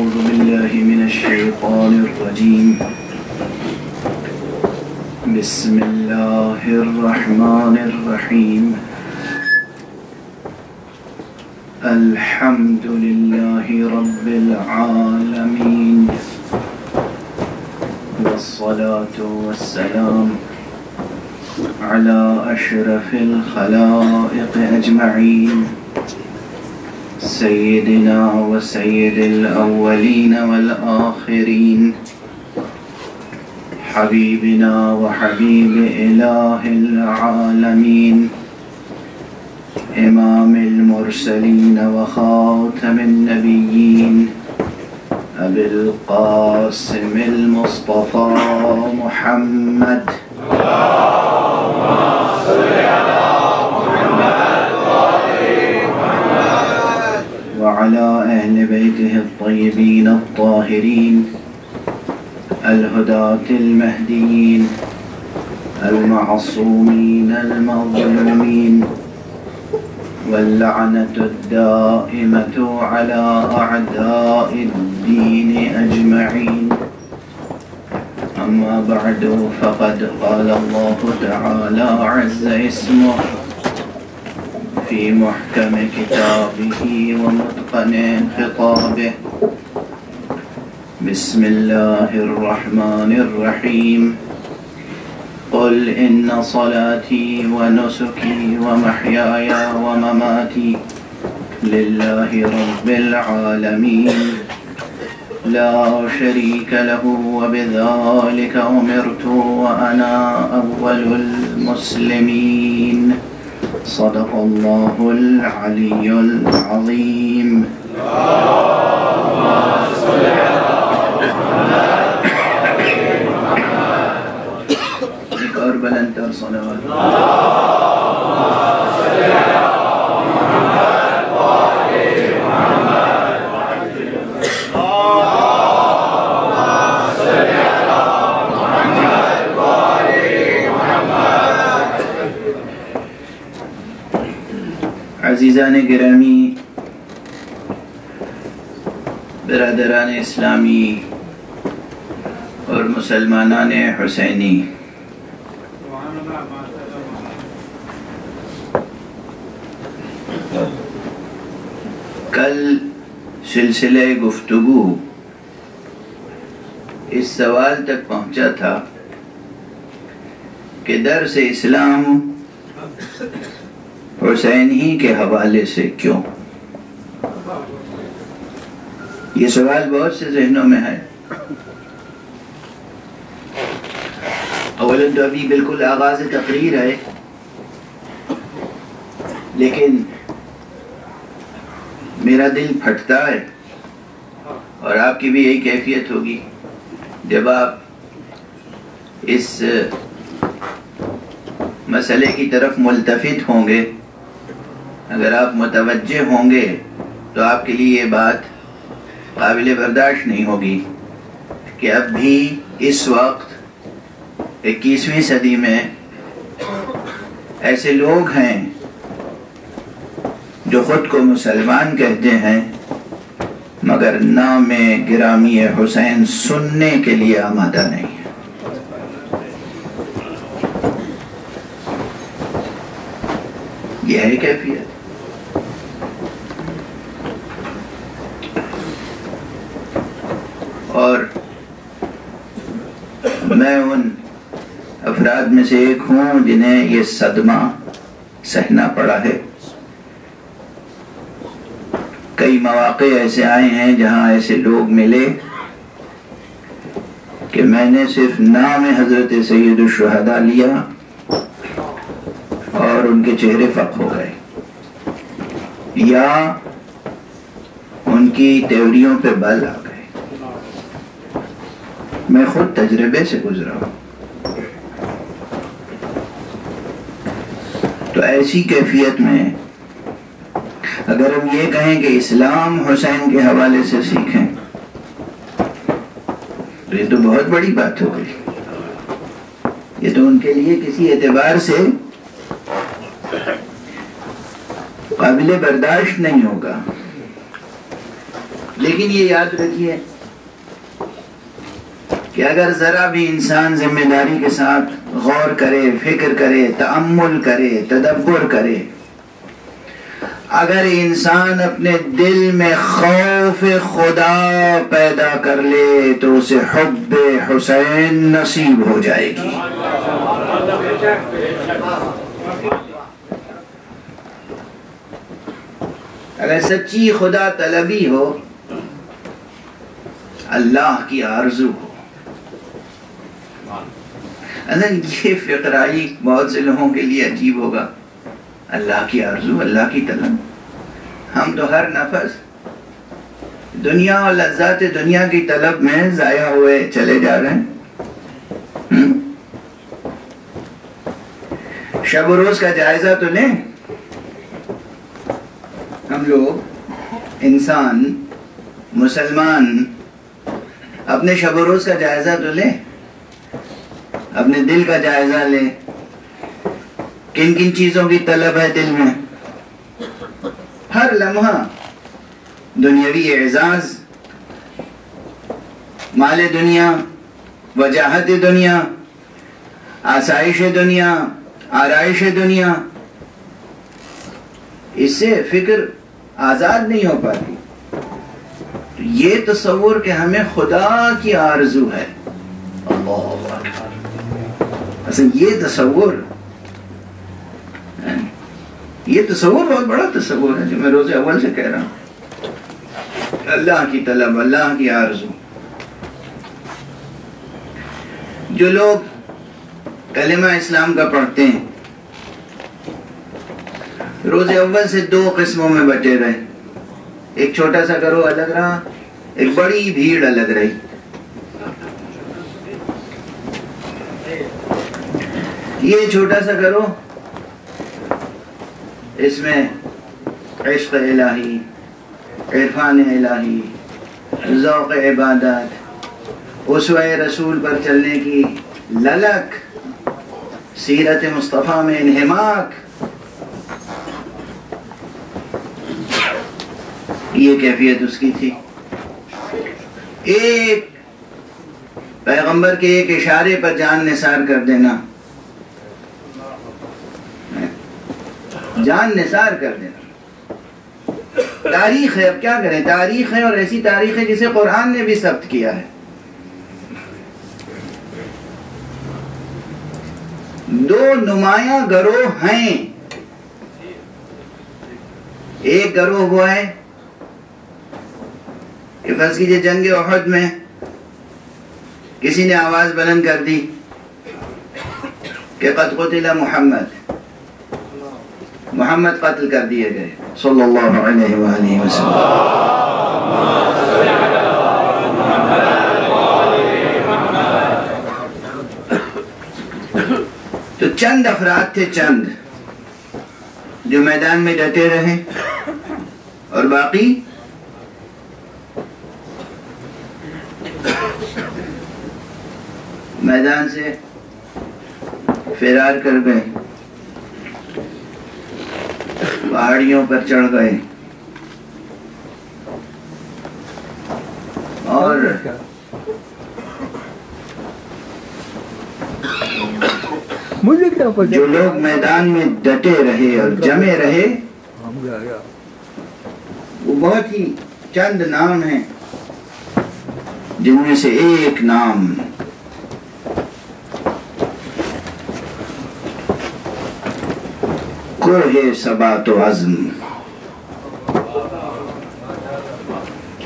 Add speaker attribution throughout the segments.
Speaker 1: أعوذ بالله من الشيطان الرجيم بسم الله الرحمن الرحيم الحمد لله رب العالمين والصلاة والسلام على أشرف الخلائق أجمعين سيدنا وسيد الأولين والآخرين حبيبنا وحبيب إله العالمين إمام المرسلين وخاتم النبيين أبي القاسم المصطفى محمد وعلى أهل بيته الطيبين الطاهرين الهداة المهديين المعصومين المظلومين واللعنة الدائمة على أعداء الدين أجمعين أما بعد فقد قال الله تعالى عز اسمه في محكم كتابه ومتقن خطابه بسم الله الرحمن الرحيم قل إن صلاتي ونسكي ومحياي ومماتي لله رب العالمين لا شريك له وبذلك أمرت وأنا أول المسلمين صدق الله العلي العظيم اللهم صل على محمد ایک اور بلند تر صلوات اللهم صل على محمد وآل محمد اللهم صل على محمد وآل محمد عزیزان گرامی، برادران اسلامی اور مسلمانان حسینی، کل سلسلہ گفتگو اس سوال تک پہنچا تھا کہ درس اسلام حسین ہی کے حوالے سے کیوں؟ یہ سوال بہت سے ذہنوں میں ہے۔ اولا تو ابھی بالکل آغاز تقریر ہے، لیکن میرا دل پھٹتا ہے، اور آپ کی بھی یہی کیفیت ہوگی جب آپ اس مسئلے کی طرف ملتفت ہوں گے، اگر آپ متوجہ ہوں گے تو آپ کے لیے یہ بات قابل برداشت نہیں ہوگی کہ اب بھی اس وقت 21ویں صدی میں ایسے لوگ ہیں جو خود کو مسلمان کہتے ہیں مگر نام گرامی حسین سننے کے لیے آمادہ نہیں ہے۔ یہ ہے کیفیت۔ اور میں ان افراد میں سے ایک ہوں جنہیں یہ صدمہ سہنا پڑا ہے۔ کئی مواقع ایسے آئے ہیں جہاں ایسے لوگ ملے کہ میں نے صرف نام حضرت سید الشہداء لیا اور ان کے چہرے فق ہو گئے، یا ان کی تیوریوں پہ بل آ گئے۔ میں خود تجربے سے گزرا ہوں۔ تو ایسی کیفیت میں اگر ہم یہ کہیں کہ اسلام حسین کے حوالے سے سیکھیں تو یہ تو بہت بڑی بات ہو گئی۔ یہ تو ان کے لیے کسی اعتبار سے قابل برداشت نہیں ہوگا۔ لیکن یہ یاد رکھیے کہ اگر ذرا بھی انسان ذمہ داری کے ساتھ غور کرے، فکر کرے، تأمل کرے، تدبر کرے، اگر انسان اپنے دل میں خوف خدا پیدا کر لے تو اسے حب حسین نصیب ہو جائے گی۔ اگر سچی خدا طلبی ہو، اللہ کی آرزو ہو، یہ فقرائی بہت سے لوگوں کے لیے عجیب ہوگا، اللہ کی آرزو، اللہ کی طلب۔ ہم تو ہر نفس دنیا اور لذات دنیا کی طلب میں ضائع ہوئے چلے جا رہے ہیں۔ شب و روز کا جائزہ تو لیں، ہم لوگ انسان مسلمان اپنے شب و روز کا جائزہ تو لیں، اپنے دل کا جائزہ لیں، کن کن چیزوں کی طلب ہے دل میں۔ ہر لمحہ دنیاوی اعزاز، مال دنیا، وجاہت دنیا، آسائش دنیا، آرائش دنیا، اس سے فکر آزاد نہیں ہو پاتی۔ تو یہ تصور کہ ہمیں خدا کی آرزو ہے، اللہ اکبر، اصل یہ تصور بہت بڑا تصور ہے جو میں روز اول سے کہہ رہا ہوں۔ اللہ کی طلب، اللہ کی آرزو۔ جو لوگ کلمہ اسلام کا پڑھتے ہیں روز اول سے دو قسموں میں بٹے رہے، ایک چھوٹا سا گروہ الگ رہا، ایک بڑی بھیڑ الگ رہی۔ یہ چھوٹا سا گروہ، اس میں عشق الہی، عرفان الہی، ذوق عبادت، اسوہ رسول پر چلنے کی للک، سیرت مصطفیٰ میں انہماک، یہ کیفیت اس کی تھی۔ ایک پیغمبر کے ایک اشارے پر جان نثار کر دینا، جان نثار کر دینا۔ تاریخ ہے، اب کیا کریں، تاریخ ہے، اور ایسی تاریخ ہے جسے قرآن نے بھی ثبت کیا ہے۔ دو نمایاں گروہ ہیں، ایک گروہ وہ ہے کہ فرض کیجئے جنگ احد میں کسی نے آواز بلند کر دی کہ قد قتل محمد قتل کر دیے گئے صلی اللہ علیہ وآلہ وسلم۔ تو چند افراد تھے، چند جو میدان میں ڈٹے رہے، اور باقی میدان سے فرار کر گئے، پہاڑیوں پر چڑھ گئے، اور جو لوگ میدان میں ڈٹے رہے اور جمے رہے وہ بہت ہی چند نام ہیں، جن میں سے ایک نام کوہ ثبات و عزم،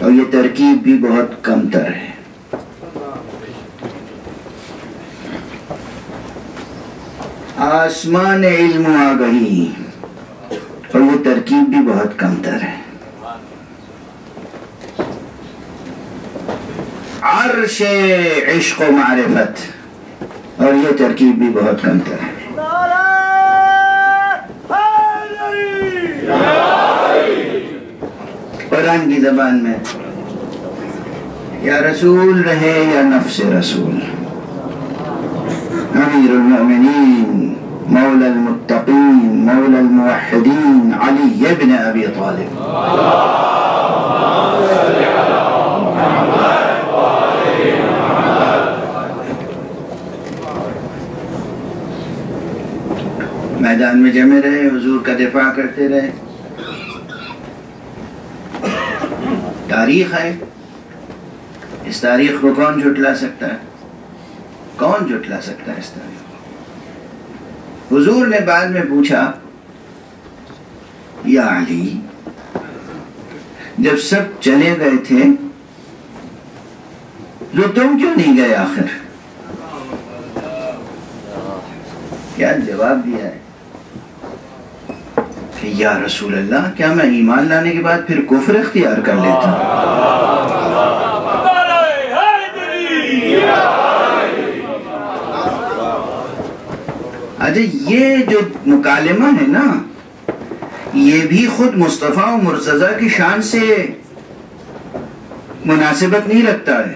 Speaker 1: اور یہ ترکیب بھی بہت کم تر ہے۔ آسمان علم و آگہی، اور یہ ترکیب بھی بہت کم تر ہے۔ عرش عشق و معرفت، اور یہ ترکیب بھی بہت کم تر ہے۔ قرآن کی زبان میں یا رسول رہے یا نفس رسول، امیر المؤمنین، مولا المتقین، مولا الموحدین، علی ابن ابی طالب۔ میں رہے، حضور کا دفاع کرتے رہے. تاریخ ہے، اس تاریخ کو کون جھٹلا سکتا ہے؟ کون جھٹلا سکتا ہے اس تاریخ کو؟ حضور نے بعد میں پوچھا یا علی، جب سب چلے گئے تھے تو تم کیوں نہیں گئے آخر؟ کیا جواب دیا ہے کہ یا رسول اللہ، کیا میں ایمان لانے کے بعد پھر کفر اختیار کر لیتا؟ اچھا، یہ جو مکالمہ ہے نا، یہ بھی خود مصطفیٰ و مرتضیٰ کی شان سے مناسبت نہیں رکھتا ہے.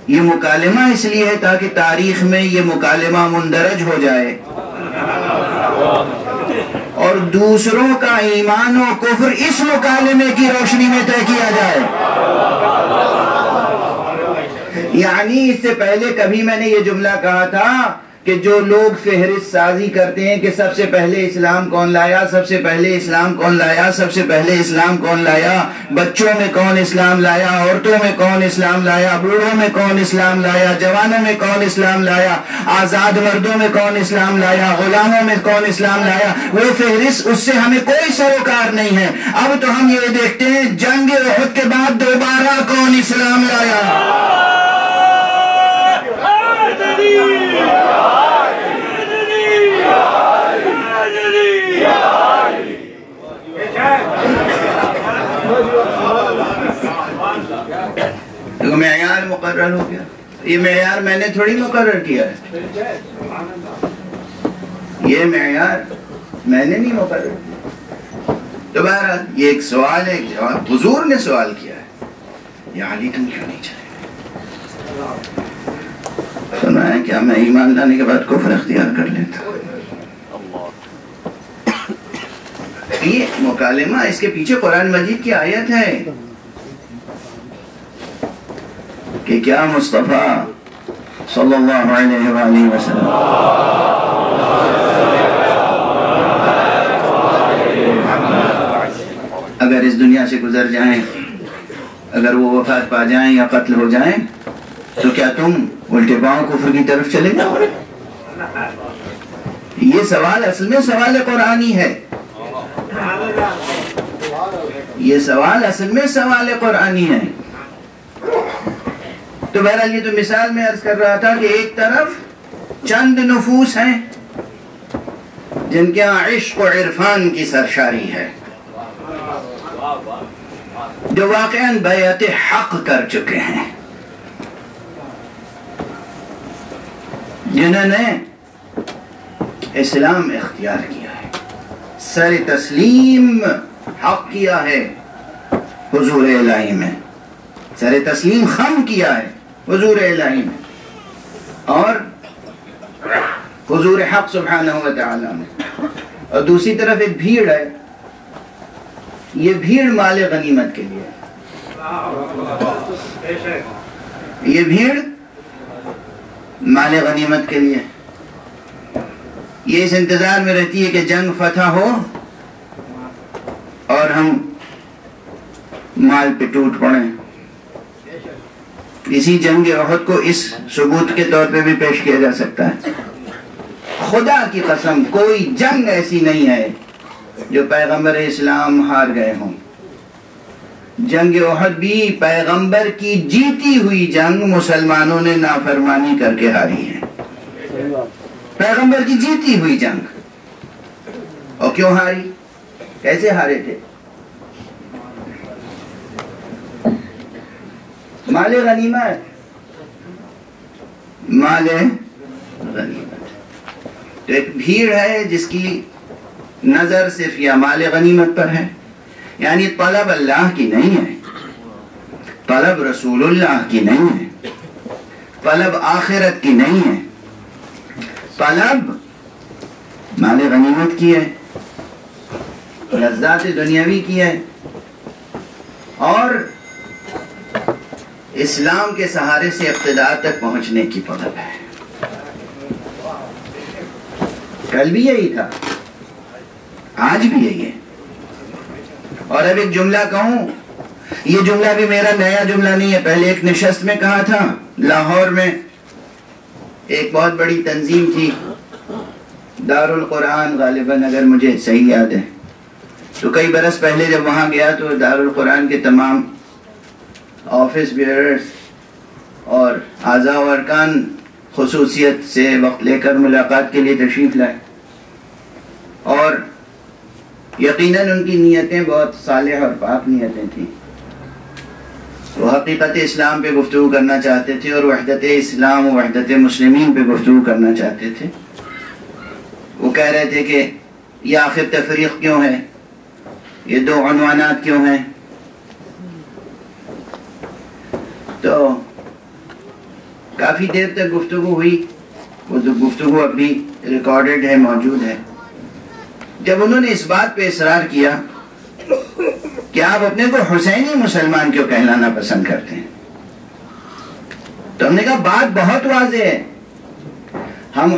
Speaker 1: یہ مکالمہ اس لیے ہے تاکہ تاریخ میں یہ مکالمہ مندرج ہو جائے اور دوسروں کا ایمان و کفر اس مکالمے کی روشنی میں طے کیا جائے. یعنی اس سے پہلے کبھی میں نے یہ جملہ کہا تھا کہ جو لوگ فہرست سازی کرتے ہیں کہ سب سے پہلے اسلام کون لایا، سب سے پہلے اسلام کون لایا، سب سے پہلے اسلام کون لایا، بچوں میں کون اسلام لایا، عورتوں میں کون اسلام لایا، بوڑھوں میں کون اسلام لایا، جوانوں میں کون اسلام لایا، آزاد مردوں میں کون اسلام لایا، غلاموں میں کون اسلام لایا، وہ فہرست، اس سے ہمیں کوئی سروکار نہیں ہے. اب تو ہم یہ دیکھتے ہیں جنگ احد کے بعد دوبارہ کون اسلام لایا. تو معیار مقرر ہو گیا. یہ معیار میں نے تھوڑی مقرر کیا ہے، یہ معیار میں نے نہیں مقرر کیا. تو بہرحال یہ ایک سوال ہے، ایک جواب. حضور نے سوال کیا ہے یا علی تم کیوں نہیں چلے؟ فرمایا کیا میں ایمان لانے کے بعد کفر اختیار کر لیتا؟ یہ مکالمہ، اس کے پیچھے قرآن مجید کی آیت ہے کہ کیا مصطفیٰ صلی اللہ علیہ وآلہ وسلم اگر اس دنیا سے گزر جائیں، اگر وہ وفات پا جائیں یا قتل ہو جائیں، تو کیا تم الٹے پاؤں کفر کی طرف چلے جاؤ گے؟ یہ سوال اصل میں سوال قرآنی ہے. یہ سوال اصل میں سوال قرآنی ہے. تو بہرحال یہ تو مثال میں عرض کر رہا تھا کہ ایک طرف چند نفوس ہیں جن کے یہاں عشق و عرفان کی سرشاری ہے، جو واقعاً بیعت حق کر چکے ہیں، جنہوں نے اسلام اختیار کیا ہے، سر تسلیم حق کیا ہے حضور الہی میں، سر تسلیم خم کیا ہے حضور الہی میں اور حضور حق سبحانہ و تعالی میں. اور دوسری طرف ایک بھیڑ ہے، یہ بھیڑ مال غنیمت کے لیے، یہ بھیڑ مال غنیمت کے لیے، یہ اس انتظار میں رہتی ہے کہ جنگ فتح ہو اور ہم مال پہ ٹوٹ پڑیں. اسی جنگ احد کو اس ثبوت کے طور پہ بھی پیش کیا جا سکتا ہے. خدا کی قسم کوئی جنگ ایسی نہیں ہے جو پیغمبر اسلام ہار گئے ہوں. جنگ احد بھی پیغمبر کی جیتی ہوئی جنگ مسلمانوں نے نافرمانی کر کے ہاری ہے. پیغمبر کی جیتی ہوئی جنگ. اور کیوں ہاری؟ کیسے ہارے تھے؟ مال غنیمت، مال غنیمت. تو ایک بھیڑ ہے جس کی نظر صرف یا مال غنیمت پر ہے، یعنی طلب اللہ کی نہیں ہے، طلب رسول اللہ کی نہیں ہے، طلب آخرت کی نہیں ہے، طلب مال غنیمت کی ہے، لذات دنیاوی کی ہے، اور اسلام کے سہارے سے اقتدار تک پہنچنے کی طلب ہے. کل بھی یہی تھا، آج بھی یہی ہے. اور اب ایک جملہ کہوں، یہ جملہ بھی میرا نیا جملہ نہیں ہے، پہلے ایک نشست میں کہا تھا لاہور میں. ایک بہت بڑی تنظیم تھی دار القرآن، غالباً اگر مجھے صحیح یاد ہے، تو کئی برس پہلے جب وہاں گیا تو دار القرآن کے تمام آفس بیئرز اور اعضاء و ارکان خصوصیت سے وقت لے کر ملاقات کے لیے تشریف لائے، اور یقیناً ان کی نیتیں بہت صالح اور پاک نیتیں تھیں. وہ حقیقت اسلام پہ گفتگو کرنا چاہتے تھے اور وحدت اسلام و وحدت مسلمین پہ گفتگو کرنا چاہتے تھے. وہ کہہ رہے تھے کہ یہ آخر تفریق کیوں ہے، یہ دو عنوانات کیوں ہیں. تو کافی دیر تک گفتگو ہوئی، وہ گفتگو اب بھی ریکارڈڈ ہے، موجود ہے. جب انہوں نے اس بات پہ اصرار کیا کہ آپ اپنے کو حسینی مسلمان کیوں کہلانا پسند کرتے ہیں، تو ہم نے کہا بات بہت واضح ہے، ہم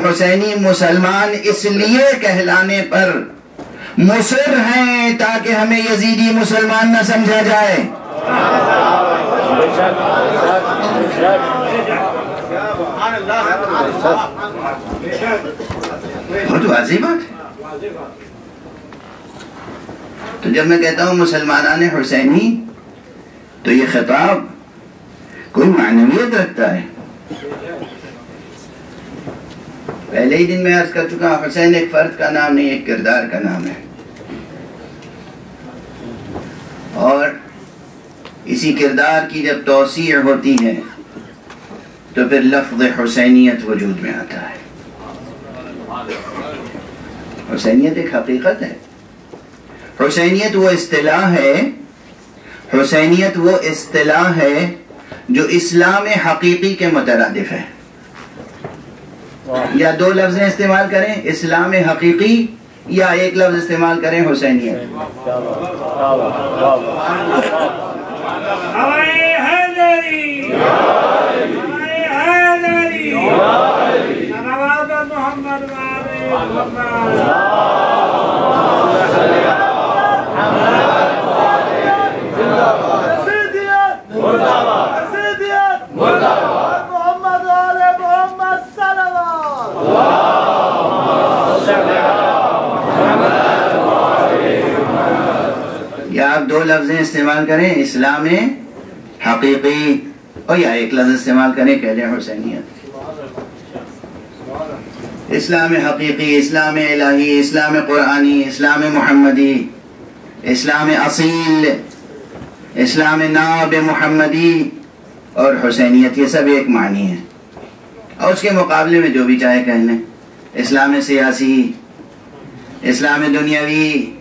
Speaker 1: حسینی مسلمان اس لیے کہلانے پر مصر ہیں تاکہ ہمیں یزیدی مسلمان نہ سمجھا جائے. بہت واضح بات ہے. تو جب میں کہتا ہوں مسلمانان حسینی تو یہ خطاب کوئی معنویت رکھتا ہے. پہلے ہی دن میں عرض کر چکا، حسین ایک فرد کا نام نہیں، ایک کردار کا نام ہے. اور اسی کردار کی جب توسیع ہوتی ہے تو پھر لفظ حسینیت وجود میں آتا ہے. حسینیت ایک حقیقت ہے. حسینیت وہ اصطلاح ہے جو اسلام حقیقی کے مترادف ہے. یا دو لفظ استعمال کریں، اسلام حقیقی، یا ایک لفظ استعمال کریں، حسینیت. یا آپ دو لفظ استعمال کریں، اسلام حقیقی، اور یا ایک لفظ استعمال کریں، کہہ دیں حسینیت. اسلام حقیقی، اسلام الہی، اسلام قرآنی، اسلام محمدی، اسلام اصیل، اسلام ناب محمدی اور حسینیت، یہ سب ایک معنی ہے. اور اس کے مقابلے میں جو بھی چاہے کہہ لیں، اسلام سیاسی، اسلام دنیاوی،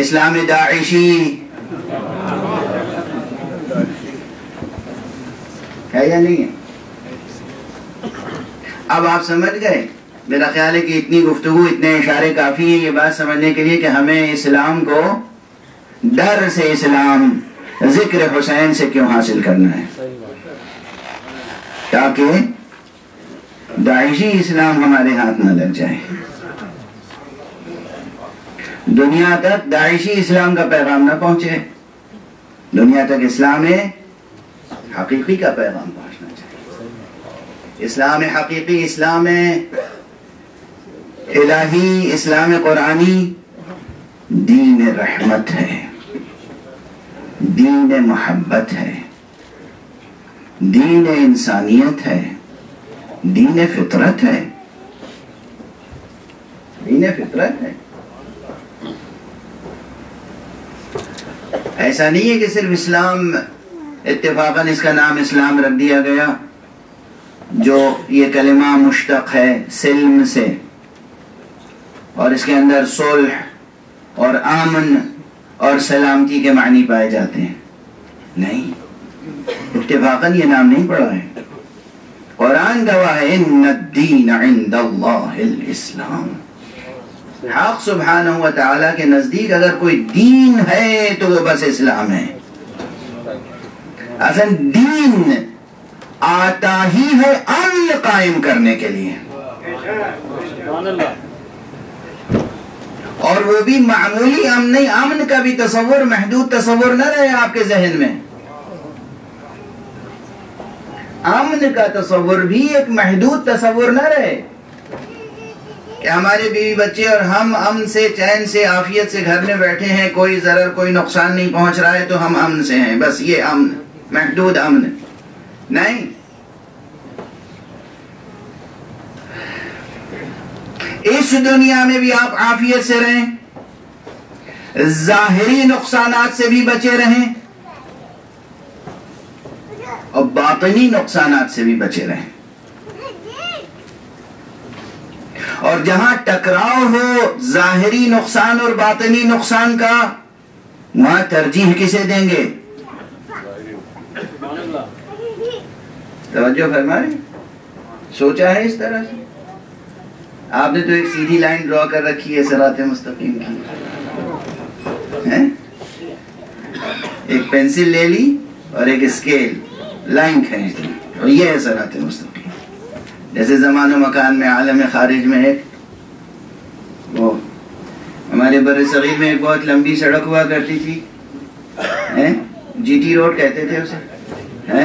Speaker 1: اسلام داعشی، ہے یا نہیں ہے؟ اب آپ سمجھ گئے. میرا خیال ہے کہ اتنی گفتگو، اتنے اشارے کافی ہیں یہ بات سمجھنے کے لیے کہ ہمیں اسلام کو ڈر سے، اسلام ذکر حسین سے کیوں حاصل کرنا ہے، تاکہ داعشی اسلام ہمارے ہاتھ نہ لگ جائے. دنیا تک داعشی اسلام کا پیغام نہ پہنچے، دنیا تک اسلام حقیقی کا پیغام پہنچنا چاہیے. اسلام حقیقی، اسلام الہی، اسلام قرآنی دین رحمت ہے، دین محبت ہے، دین انسانیت ہے، دین فطرت ہے، دین فطرت ہے. ایسا نہیں ہے کہ صرف اسلام اتفاقاً اس کا نام اسلام رکھ دیا گیا، جو یہ کلمہ مشتق ہے سلم سے، اور اس کے اندر صلح اور امن اور سلامتی کے معنی پائے جاتے ہیں. نہیں، اتفاقاً یہ نام نہیں پڑا ہے. قرآن گواہ ہے، ان الدین عند اللہ الاسلام. حق سبحانہ و تعالیٰ کے نزدیک اگر کوئی دین ہے تو وہ بس اسلام ہے. اصل دین آتا ہی ہے امن قائم کرنے کے لیے. اور وہ بھی معمولی امن نہیں، امن کا بھی تصور محدود تصور نہ رہے آپ کے ذہن میں. امن کا تصور بھی ایک محدود تصور نہ رہے کہ ہمارے بیوی بچے اور ہم امن سے، چین سے، عافیت سے گھر میں بیٹھے ہیں، کوئی ضرر کوئی نقصان نہیں پہنچ رہا ہے تو ہم امن سے ہیں. بس یہ امن محدود امن نہیں. اس دنیا میں بھی آپ عافیت سے رہیں، ظاہری نقصانات سے بھی بچے رہیں اور باطنی نقصانات سے بھی بچے رہیں. اور جہاں ٹکراؤ ہو ظاہری نقصان اور باطنی نقصان کا، وہاں ترجیح کسے دیں گے؟ توجہ فرما رہے؟ سوچا ہے اس طرح سے؟ آپ نے تو ایک سیدھی لائن ڈرا کر رکھی ہے صراط مستقیم کی، ایک پینسل لے لی اور ایک اسکیل، لائن کھینچ لی اور یہ ہے صراط مستقیم. جیسے زمان و مکان میں، عالم خارج میں ایک وہ ہمارے بر صغیر میں ایک بہت لمبی سڑک ہوا کرتی تھی، جی ٹی روڈ کہتے تھے اسے،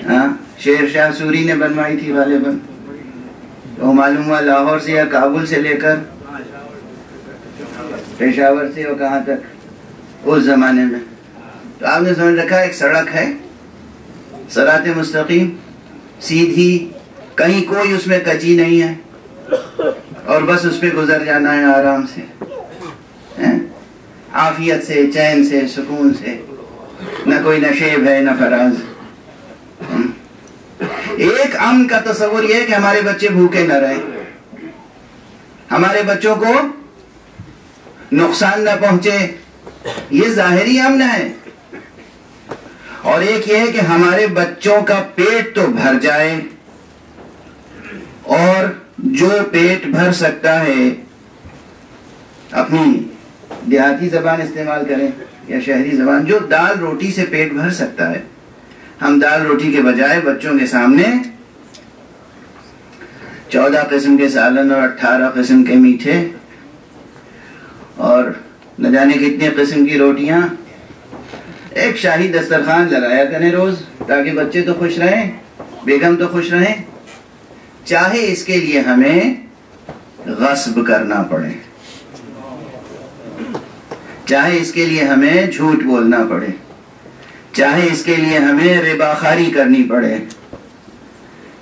Speaker 1: ہاں شیر شاہ سوری نے بنوائی تھی غالباً. تو معلوم ہوا لاہور سے یا کابل سے لے کر پشاور سے اور کہاں تک اس زمانے میں. تو آپ نے سمجھ رکھا ایک سڑک ہے صراط مستقیم، سیدھی، کہیں کوئی اس میں کچی نہیں ہے اور بس اس پہ گزر جانا ہے آرام سے، عافیت سے، چین سے، سکون سے، نہ کوئی نشیب ہے نہ فراز. ایک امن کا تصور یہ ہے کہ ہمارے بچے بھوکے نہ رہیں، ہمارے بچوں کو نقصان نہ پہنچے، یہ ظاہری امن ہے. اور ایک یہ ہے کہ ہمارے بچوں کا پیٹ تو بھر جائے، اور جو پیٹ بھر سکتا ہے، اپنی دیہاتی زبان استعمال کریں یا شہری زبان، جو دال روٹی سے پیٹ بھر سکتا ہے، ہم دال روٹی کے بجائے بچوں کے سامنے 14 قسم کے سالن اور 18 قسم کے میٹھے اور نہ جانے کتنے قسم کی روٹیاں، ایک شاہی دسترخوان لگایا کریں روز، تاکہ بچے تو خوش رہیں، بیگم تو خوش رہیں، چاہے اس کے لیے ہمیں غصب کرنا پڑے، چاہے اس کے لیے ہمیں جھوٹ بولنا پڑے، چاہے اس کے لیے ہمیں ربا خواری کرنی پڑے،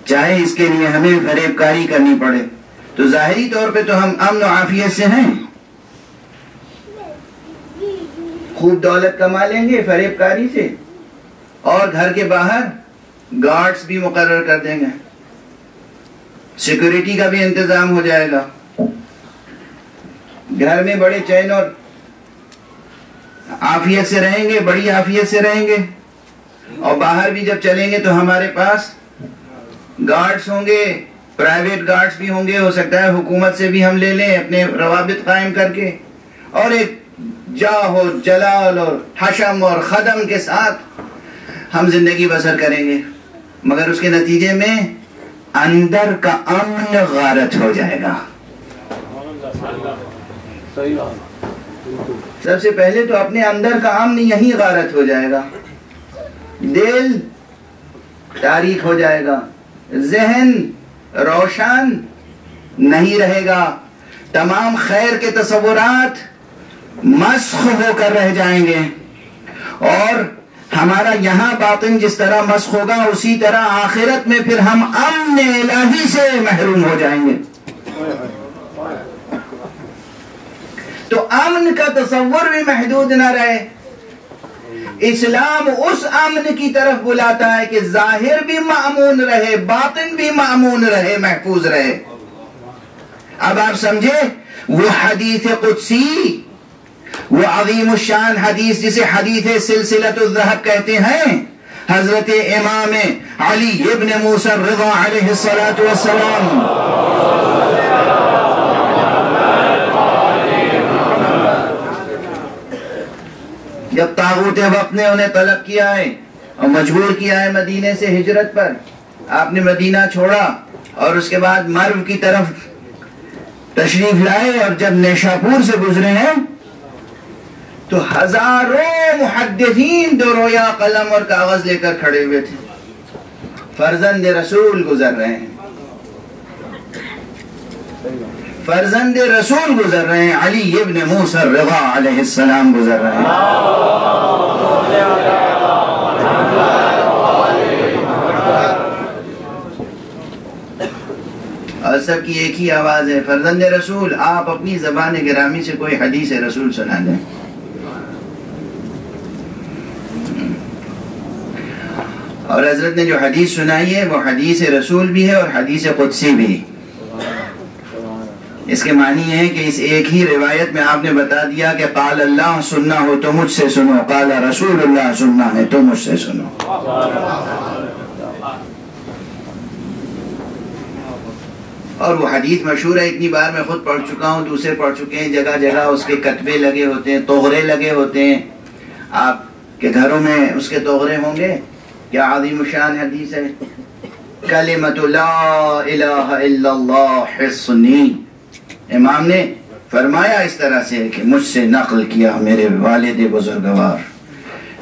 Speaker 1: چاہے اس کے لیے ہمیں فریب کاری کرنی پڑے. تو ظاہری طور پہ تو ہم امن و عافیت سے ہیں، خوب دولت کما لیں گے فریب کاری سے، اور گھر کے باہر گارڈز بھی مقرر کر دیں گے، سیکورٹی کا بھی انتظام ہو جائے گا، گھر میں بڑے چین اور عافیت سے رہیں گے، بڑی عافیت سے رہیں گے، اور باہر بھی جب چلیں گے تو ہمارے پاس گارڈز ہوں گے، پرائیویٹ گارڈز بھی ہوں گے، ہو سکتا ہے حکومت سے بھی ہم لے لیں اپنے روابط قائم کر کے، اور ایک جاہ اور جلال اور حشم اور خدم کے ساتھ ہم زندگی بسر کریں گے. مگر اس کے نتیجے میں اندر کا امن غارت ہو جائے گا. سب سے پہلے تو اپنے اندر کا امن یہی غارت ہو جائے گا، دل تاریک ہو جائے گا، ذہن روشن نہیں رہے گا، تمام خیر کے تصورات مسخ ہو کر رہ جائیں گے، اور ہمارا یہاں باطن جس طرح مسخ ہوگا اسی طرح آخرت میں پھر ہم امن الہی سے محروم ہو جائیں گے. تو امن کا تصور بھی محدود نہ رہے. اسلام اس امن کی طرف بلاتا ہے کہ ظاہر بھی مأمون رہے، باطن بھی مأمون رہے، محفوظ رہے. اب آپ سمجھے وہ حدیث قدسی، وہ عظیم الشان حدیث جسے حدیث سلسلۃ الذہب کہتے ہیں، حضرت امام علی ابن موسیٰ الرضا علیہ السلام جب طاغوت وقت نے انہیں طلب کیا ہے اور مجبور کیا ہے مدینے سے ہجرت پر، آپ نے مدینہ چھوڑا اور اس کے بعد مرو کی طرف تشریف لائے اور جب نیشاپور سے گزرے ہیں تو ہزاروں محدثین دو رویا قلم اور کاغذ لے کر کھڑے ہوئے تھے. فرزند رسول گزر رہے ہیں، فرزند رسول گزر رہے ہیں، علی ابن موسیٰ الرضا علیہ السلام گزر رہے ہیں. اور سب کی ایک ہی آواز ہے، فرزند رسول آپ اپنی زبان گرامی سے کوئی حدیث رسول سنا دیں. اور حضرت نے جو حدیث سنائی ہے وہ حدیث رسول بھی ہے اور حدیث قدسی بھی. اس کے معنی یہ ہے کہ اس ایک ہی روایت میں آپ نے بتا دیا کہ قال اللہ سننا ہو تو مجھ سے سنو، قال رسول اللہ سننا ہے تو مجھ سے سنو. اور وہ حدیث مشہور ہے، اتنی بار میں خود پڑھ چکا ہوں، دوسرے پڑھ چکے ہیں. جگہ جگہ اس کے کتبے لگے ہوتے ہیں، توغرے لگے ہوتے ہیں. آپ کے گھروں میں اس کے توغرے ہوں گے. کیا عظیم شان حدیث ہے، کلمۃ لا الہ الا اللہ حصنی. امام نے فرمایا اس طرح سے کہ مجھ سے نقل کیا میرے والد بزرگوار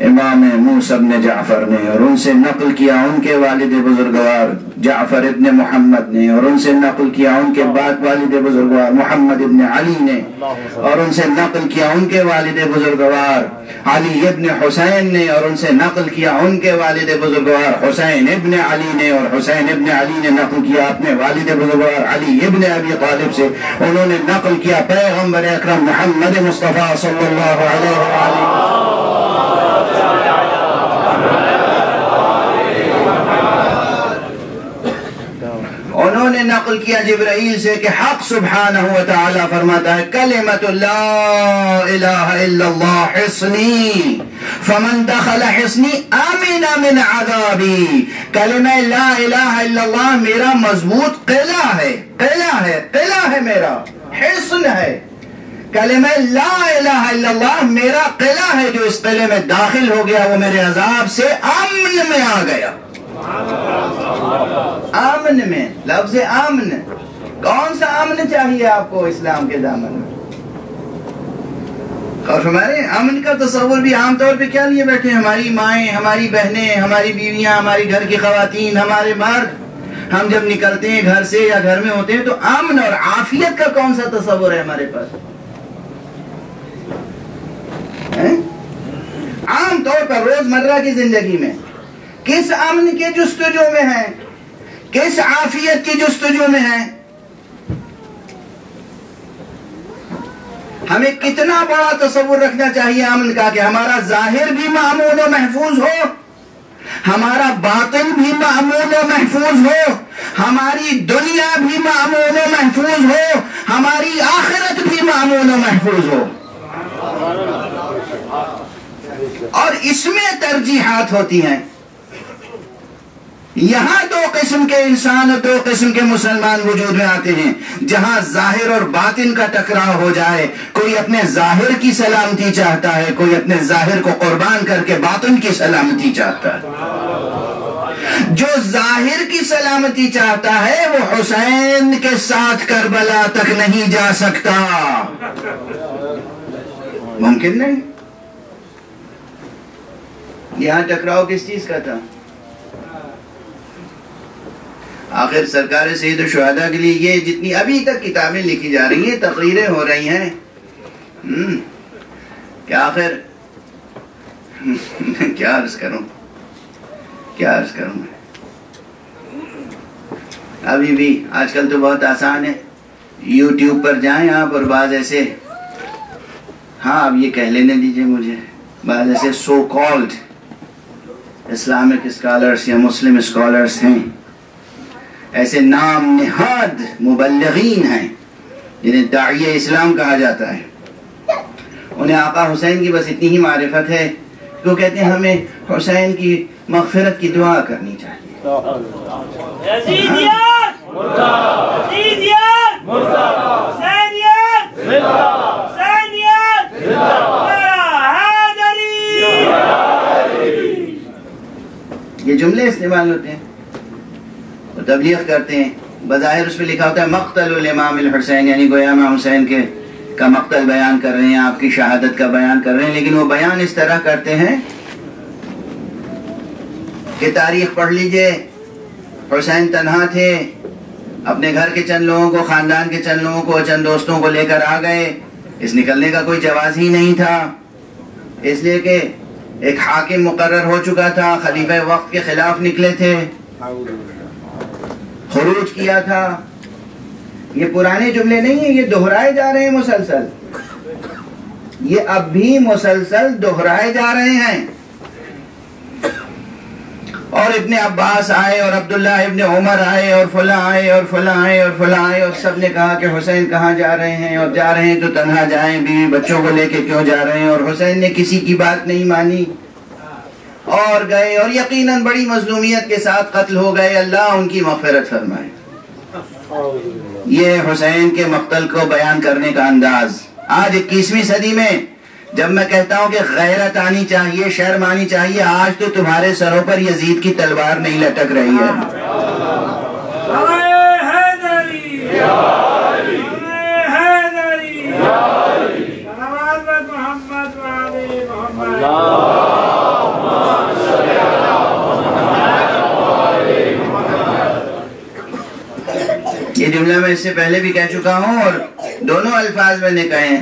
Speaker 1: امام موسیٰ بن جعفر نے، اور ان سے نقل کیا ان کے والد بزرگوار جعفر ابن محمد نے، اور ان سے نقل کیا ان کے بعد والد بزرگوار محمد ابن علی نے، اور ان سے نقل کیا ان کے والد بزرگوار علی ابن حسین نے، اور ان سے نقل کیا ان کے والد بزرگوار حسین ابن علی نے، اور حسین ابن علی نے نقل کیا اپنے والد بزرگوار علی ابن ابی طالب سے. انہوں نے نقل کیا پیغمبر اکرم محمد مصطفیٰ صلی اللہ علیہ وآلہ. انہوں نے نقل کیا جبرائیل سے کہ حق سبحانہ و تعالی فرماتا ہے کلمۃ لا الہ الا اللہ حصنی فمن دخل حصنی آمن من عذابی. کلمہ لا الہ الا اللہ میرا مضبوط قلعہ ہے، قلعہ ہے، قلعہ ہے، میرا حصن ہے. کلمہ لا الہ الا اللہ میرا قلعہ ہے، جو اس قلعے میں داخل ہو گیا وہ میرے عذاب سے امن میں آ گیا. آمن میں، لفظ آمن. کون سا آمن چاہیے آپ کو اسلام کے دامن میں؟ اور ہمارے امن کا تصور بھی عام طور پہ کیا لیے بیٹھے؟ ہماری مائیں، ہماری بہنیں، ہماری بیویاں، ہماری گھر کی خواتین، ہمارے مرد. ہم جب نکلتے ہیں گھر سے یا گھر میں ہوتے ہیں تو امن اور عافیت کا کون سا تصور ہے ہمارے پاس؟ عام طور پر روزمرہ کی زندگی میں کس امن کے جستجو میں ہیں، کس عافیت کی جستجو میں ہیں؟ ہمیں کتنا بڑا تصور رکھنا چاہیے امن کا کہ ہمارا ظاہر بھی معمول و محفوظ ہو، ہمارا باطن بھی معمول و محفوظ ہو، ہماری دنیا بھی معمول و محفوظ ہو، ہماری آخرت بھی معمول و محفوظ ہو. اور اس میں ترجیحات ہوتی ہیں. یہاں دو قسم کے انسان اور دو قسم کے مسلمان وجود میں آتے ہیں. جہاں ظاہر اور باطن کا ٹکراؤ ہو جائے، کوئی اپنے ظاہر کی سلامتی چاہتا ہے، کوئی اپنے ظاہر کو قربان کر کے باطن کی سلامتی چاہتا ہے. جو ظاہر کی سلامتی چاہتا ہے وہ حسین کے ساتھ کربلا تک نہیں جا سکتا. ممکن نہیں. یہاں ٹکراؤ کس چیز کا تھا؟ آخر سرکار سید الشہداء کے لیے یہ جتنی ابھی تک کتابیں لکھی جا رہی ہیں، تقریریں ہو رہی ہیں، کہ آخر کیا عرض کروں میں. ابھی بھی آج کل تو بہت آسان ہے، یوٹیوب پر جائیں آپ اور بعض ایسے، ہاں اب یہ کہہ لینے دیجئے مجھے، بعض ایسے سو کالڈ اسلامک اسکالرز یا مسلم اسکالرز ہیں، ایسے نام نہاد مبلغین ہیں جنہیں داعیہ اسلام کہا جاتا ہے. انہیں آقا حسین کی بس اتنی ہی معرفت ہے کہ وہ کہتے ہیں ہمیں حسین کی مغفرت کی دعا کرنی چاہیے. یہ جملے استعمال ہوتے ہیں. وہ تبلیغ کرتے ہیں بظاہر اس پہ لکھا ہوتا ہے مقتل الامام الحسین، یعنی گویا امام حسین کا مقتل بیان کر رہے ہیں، آپ کی شہادت کا بیان کر رہے ہیں، لیکن وہ بیان اس طرح کرتے ہیں کہ تاریخ پڑھ لیجئے، حسین تنہا تھے، اپنے گھر کے چند لوگوں کو، خاندان کے چند لوگوں کو، چند دوستوں کو لے کر آ گئے، اس نکلنے کا کوئی جواز ہی نہیں تھا، اس لیے کہ ایک حاکم مقرر ہو چکا تھا، خلیفہ وقت کے خلاف نکلے تھے، خروج کیا تھا۔ یہ پرانے جملے نہیں ہیں، یہ دہرائے جا رہے ہیں مسلسل، یہ اب بھی مسلسل دہرائے جا رہے ہیں۔ اور ابن عباس آئے اور عبداللہ ابن عمر آئے اور فلاں آئے اور فلاں آئے اور فلاں آئے، اور سب نے کہا کہ حسین کہاں جا رہے ہیں، اور جا رہے ہیں تو تنہا جائیں، بیوی بچوں کو لے کے کیوں جا رہے ہیں، اور حسین نے کسی کی بات نہیں مانی اور گئے، اور یقیناً بڑی مظلومیت کے ساتھ قتل ہو گئے، اللہ ان کی مغفرت فرمائے۔ یہ حسین کے مقتل کو بیان کرنے کا انداز آج 21ویں صدی میں جب میں کہتا ہوں کہ غیرت آنی چاہیے، شرم آنی چاہیے، آج تو تمہارے سروں پر یزید کی تلوار نہیں لٹک رہی ہے۔ یہ جملہ میں اس سے پہلے بھی کہہ چکا ہوں، اور دونوں الفاظ میں نے کہے ہیں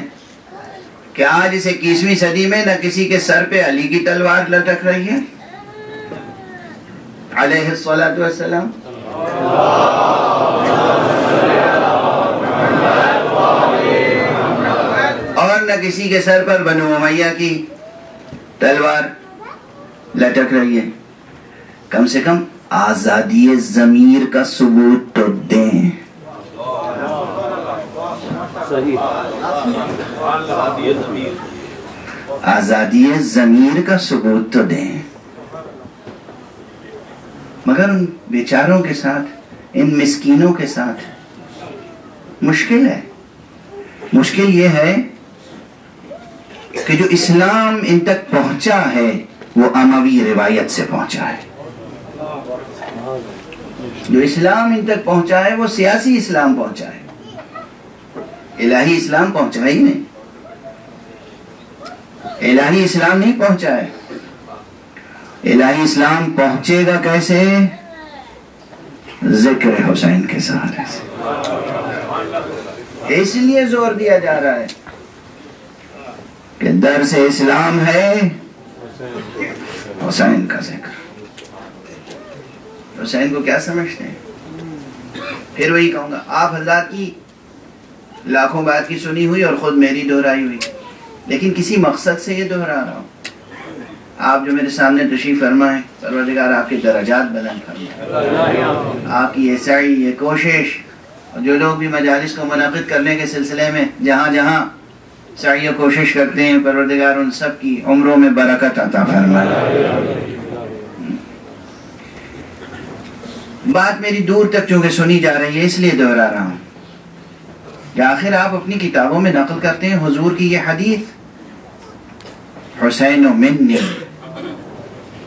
Speaker 1: کہ آج اس 21ویں صدی میں نہ کسی کے سر پہ علی کی تلوار لٹک رہی ہے علیہ الصلاۃ والسلام، اور نہ کسی کے سر پر بنو امیہ کی تلوار لٹک رہی ہے۔ کم سے کم آزادی ضمیر کا ثبوت تو دیں۔ آزادی ضمیر کا ثبوت تو دیں، مگر ان بیچاروں کے ساتھ، ان مسکینوں کے ساتھ مشکل ہے۔ مشکل یہ ہے کہ جو اسلام ان تک پہنچا ہے وہ اموی روایت سے پہنچا ہے، جو اسلام ان تک پہنچا ہے وہ سیاسی اسلام پہنچا ہے، الہی اسلام پہنچا ہی نہیں، الہی اسلام نہیں پہنچا ہے۔ الہی اسلام پہنچے گا کیسے؟ ذکر حسین کے سہارے سے۔ اس لیے زور دیا جا رہا ہے کہ درس اسلام ہے حسین کا ذکر۔ حسین کو کیا سمجھتے ہیں؟ پھر وہی کہوں گا، آپ حضرات کی لاکھوں بات کی سنی ہوئی اور خود میری دہرائی ہوئی، لیکن کسی مقصد سے یہ دہرا رہا ہوں۔ آپ جو میرے سامنے تشریف فرمائیں، پروردگار آپ کے درجات بلند فرمائے، آپ کی یہ سعی، یہ کوشش، اور جو لوگ بھی مجالس کو منعقد کرنے کے سلسلے میں جہاں جہاں سعی و کوشش کرتے ہیں، پروردگار ان سب کی عمروں میں برکت عطا فرمائے۔ بات میری دور تک چونکہ سنی جا رہی ہے اس لیے دہرا رہا ہوں کہ آخر آپ اپنی کتابوں میں نقل کرتے ہیں حضور کی یہ حدیث، حسین منی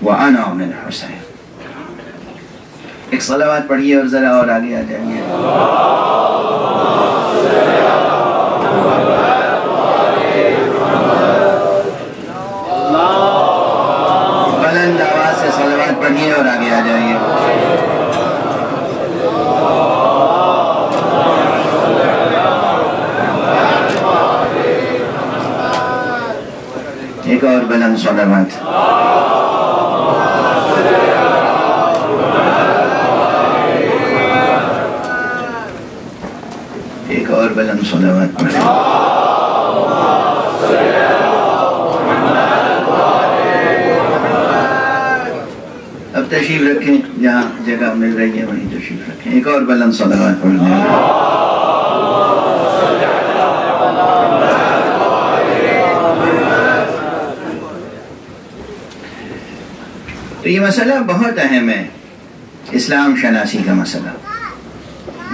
Speaker 1: وانا من حسین۔ ایک صلوات پڑھیے اور ذرا اور آگے آ جائیے۔ بلند آواز سے صلوات پڑھیے اور آگے آ جائیے۔ ایک اور بلند صلوات۔ ایک اور بلند صلوات پڑھیں۔ اب تشریف رکھیں، جہاں جگہ مل رہی ہے وہیں تشریف رکھیں۔ ایک اور بلند صلوات پڑھیں۔ تو یہ مسئلہ بہت اہم ہے، اسلام شناسی کا مسئلہ۔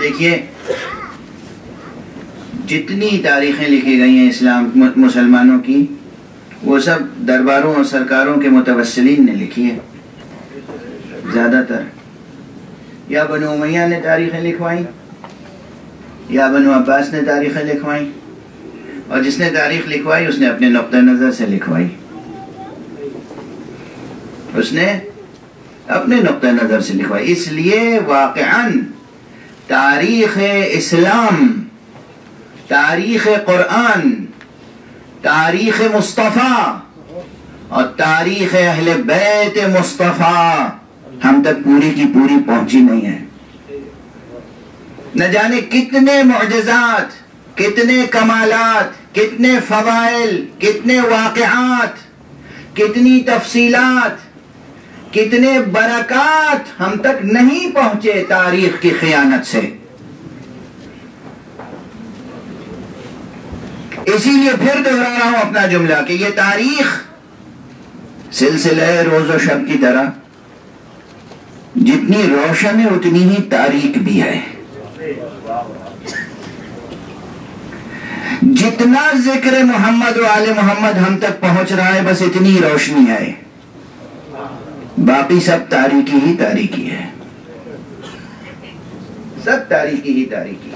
Speaker 1: دیکھیے، جتنی تاریخیں لکھی گئی ہیں اسلام مسلمانوں کی، وہ سب درباروں اور سرکاروں کے متوسلین نے لکھی ہے زیادہ تر۔ یا بنو امیہ نے تاریخیں لکھوائیں یا بنو عباس نے تاریخیں لکھوائیں، اور جس نے تاریخ لکھوائی اس نے اپنے نقطہ نظر سے لکھوائی، اس نے اپنے نقطہ نظر سے لکھوائی۔ اس لیے واقعاً تاریخ اسلام، تاریخ قرآن، تاریخ مصطفیٰ اور تاریخ اہل بیت مصطفیٰ ہم تک پوری کی پوری پہنچی نہیں ہے۔ نہ جانے کتنے معجزات، کتنے کمالات، کتنے فضائل، کتنے واقعات، کتنی تفصیلات، کتنے برکات ہم تک نہیں پہنچے تاریخ کی خیانت سے۔ اسی لیے پھر دہرا رہا ہوں اپنا جملہ کہ یہ تاریخ سلسلہ روز و شب کی طرح جتنی روشن ہے اتنی ہی تاریک بھی ہے۔ جتنا ذکر محمد و آل محمد ہم تک پہنچ رہا ہے بس اتنی روشنی ہے، باقی سب تاریکی ہی تاریکی ہے، سب تاریکی ہی تاریکی۔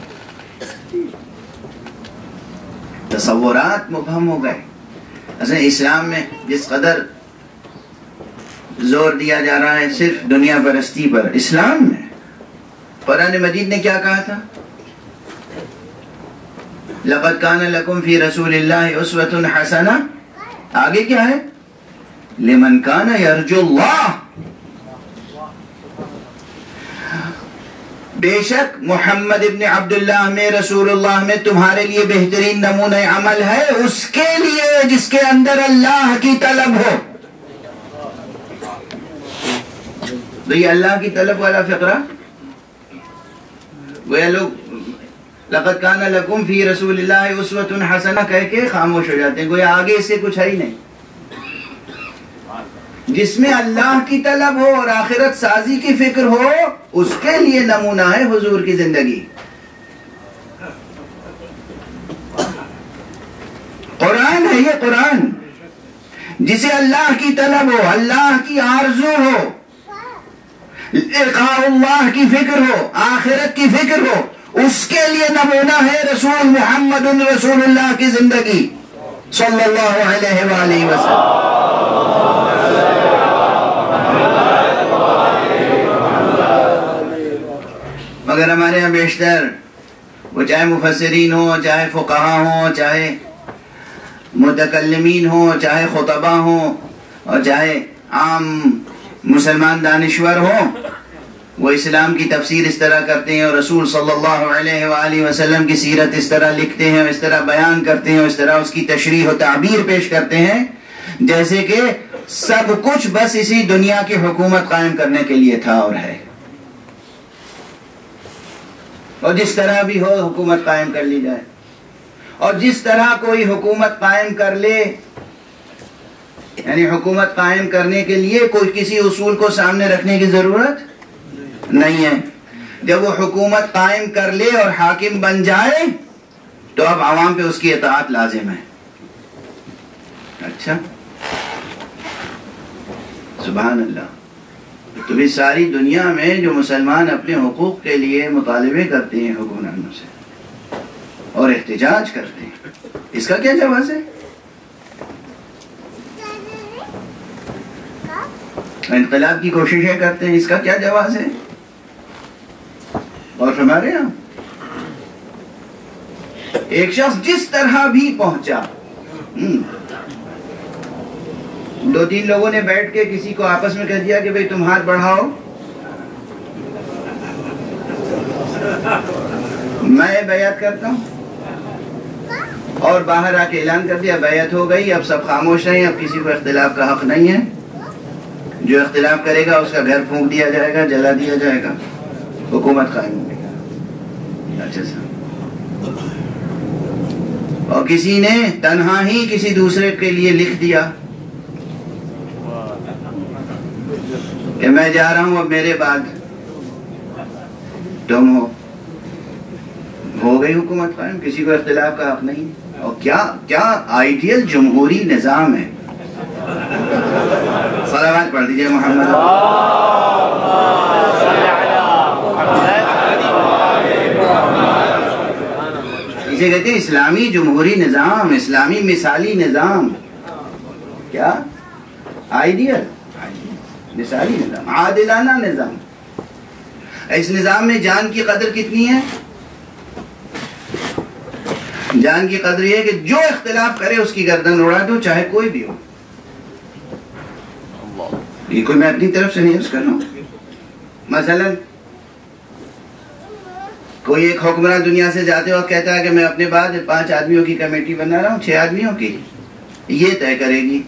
Speaker 1: تصورات مبہم ہو گئے۔ اصل اسلام میں جس قدر زور دیا جا رہا ہے صرف دنیا پرستی پر، اسلام میں قرآن مجید نے کیا کہا تھا؟ لَقَدْ كَانَ لَكُمْ فِي رَسُولِ اللَّهِ أُسْوَةٌ حَسَنَةٌ، آگے کیا ہے؟ لِمَنْ كَانَ يَرْجُو اللَّهَ، بے شک محمد ابن عبداللہ میں، رسول اللہ میں تمہارے لیے بہترین نمونہ عمل ہے اس کے لیے جس کے اندر اللہ کی طلب ہو۔ تو یہ اللہ کی طلب والا فقرہ وہ لوگ لَقَدْ كَانَ لَكُمْ فِي رَسُولِ اللَّهِ أُسْوَةٌ حَسَنَةٌ کہہ کے خاموش ہو جاتے ہیں، گویا آگے اس سے کچھ ہے ہی نہیں۔ جس میں اللہ کی طلب ہو اور آخرت سازی کی فکر ہو اس کے لیے نمونہ ہے حضور کی زندگی۔ قرآن ہے یہ قرآن، جسے اللہ کی طلب ہو، اللہ کی آرزو ہو، لقاء اللہ کی فکر ہو، آخرت کی فکر ہو، اس کے لیے نمونہ ہے رسول محمد رسول اللہ کی زندگی صلی اللہ علیہ وآلہ وسلم۔ مگر ہمارے یہاں بیشتر وہ چاہے مفسرین ہوں، چاہے فقہا ہوں، چاہے متکلمین ہوں، چاہے خطبہ ہوں، اور چاہے عام مسلمان دانشور ہوں، وہ اسلام کی تفسیر اس طرح کرتے ہیں اور رسول صلی اللہ علیہ وآلہ وسلم کی سیرت اس طرح لکھتے ہیں، اس طرح بیان کرتے ہیں، اس طرح اس کی تشریح و تعبیر پیش کرتے ہیں جیسے کہ سب کچھ بس اسی دنیا کی حکومت قائم کرنے کے لیے تھا اور ہے، اور جس طرح بھی ہو حکومت قائم کر لی جائے، اور جس طرح کوئی حکومت قائم کر لے، یعنی حکومت قائم کرنے کے لیے کوئی کسی اصول کو سامنے رکھنے کی ضرورت نہیں ہے۔ جب وہ حکومت قائم کر لے اور حاکم بن جائے تو اب عوام پہ اس کی اطاعت لازم ہے۔ اچھا، سبحان اللہ۔ تو بھی ساری دنیا میں جو مسلمان اپنے حقوق کے لیے مطالبے کرتے ہیں حکمرانوں سے اور احتجاج کرتے ہیں، اس کا کیا جواز ہے؟ انقلاب کی کوششیں کرتے ہیں، اس کا کیا جواز ہے؟ اور ہمارے یہاں ایک شخص جس طرح بھی پہنچا، دو تین لوگوں نے بیٹھ کے کسی کو آپس میں کہہ دیا کہ بھئی تم ہاتھ بڑھاؤ، میں بیعت کرتا ہوں، اور باہر آ کے اعلان کر دیا بیعت ہو گئی، اب سب خاموش رہیں، اب کسی کو اختلاف کا حق نہیں ہے، جو اختلاف کرے گا اس کا گھر پھونک دیا جائے گا، جلا دیا جائے گا، حکومت قائم ہوگی۔ اچھا سر، اور کسی نے تنہا ہی کسی دوسرے کے لیے لکھ دیا کہ میں جا رہا ہوں، اب میرے بعد تم ہو گئی حکومت قائم، کسی کو اختلاف کا حق نہیں۔ اور کیا آئیڈیل جمہوری نظام ہے۔ صلوات پڑھ دیجئے محمد۔ اسے کہتے ہیں اسلامی جمہوری نظام، اسلامی مثالی نظام. کیا؟ آئیڈیل مثالی نظام، عادلانہ نظام. اس نظام میں جان کی قدر کتنی ہے؟ جان کی قدر یہ ہے کہ جو اختلاف کرے اس کی گردن اڑا دو، چاہے کوئی بھی ہو. یہ کوئی میں اپنی طرف سے نہیں عرض کر رہا ہوں. مثلا کوئی ایک حکمران دنیا سے جاتے وقت کہتا ہے کہ میں اپنے بعد 5 آدمیوں کی کمیٹی بنا رہا ہوں، 6 آدمیوں کی. یہ طے کرے گی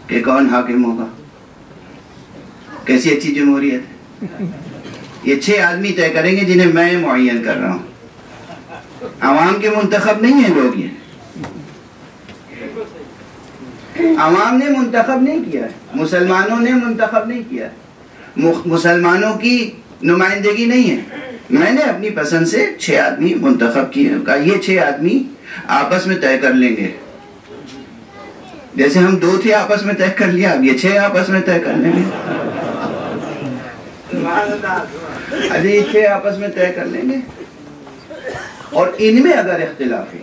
Speaker 1: کہ کون حاکم ہوگا. کیسی اچھی جمہوریت ہے. یہ 6 آدمی طے کریں گے جنہیں میں معین کر رہا ہوں. عوام کے منتخب نہیں ہیں لوگ، یہ عوام نے منتخب نہیں کیا ہے، مسلمانوں نے منتخب نہیں کیا ہے، مسلمانوں کی نمائندگی نہیں ہے. میں نے اپنی پسند سے 6 آدمی منتخب کیے. کہا یہ 6 آدمی آپس میں طے کر لیں گے. جیسے ہم 2 تھے آپس میں طے کر لیا، اب یہ 6 آپس میں طے کر لیں گے. ابھی یہ 6 آپس میں طے کر لیں گے. اور ان میں اگر اختلاف ہے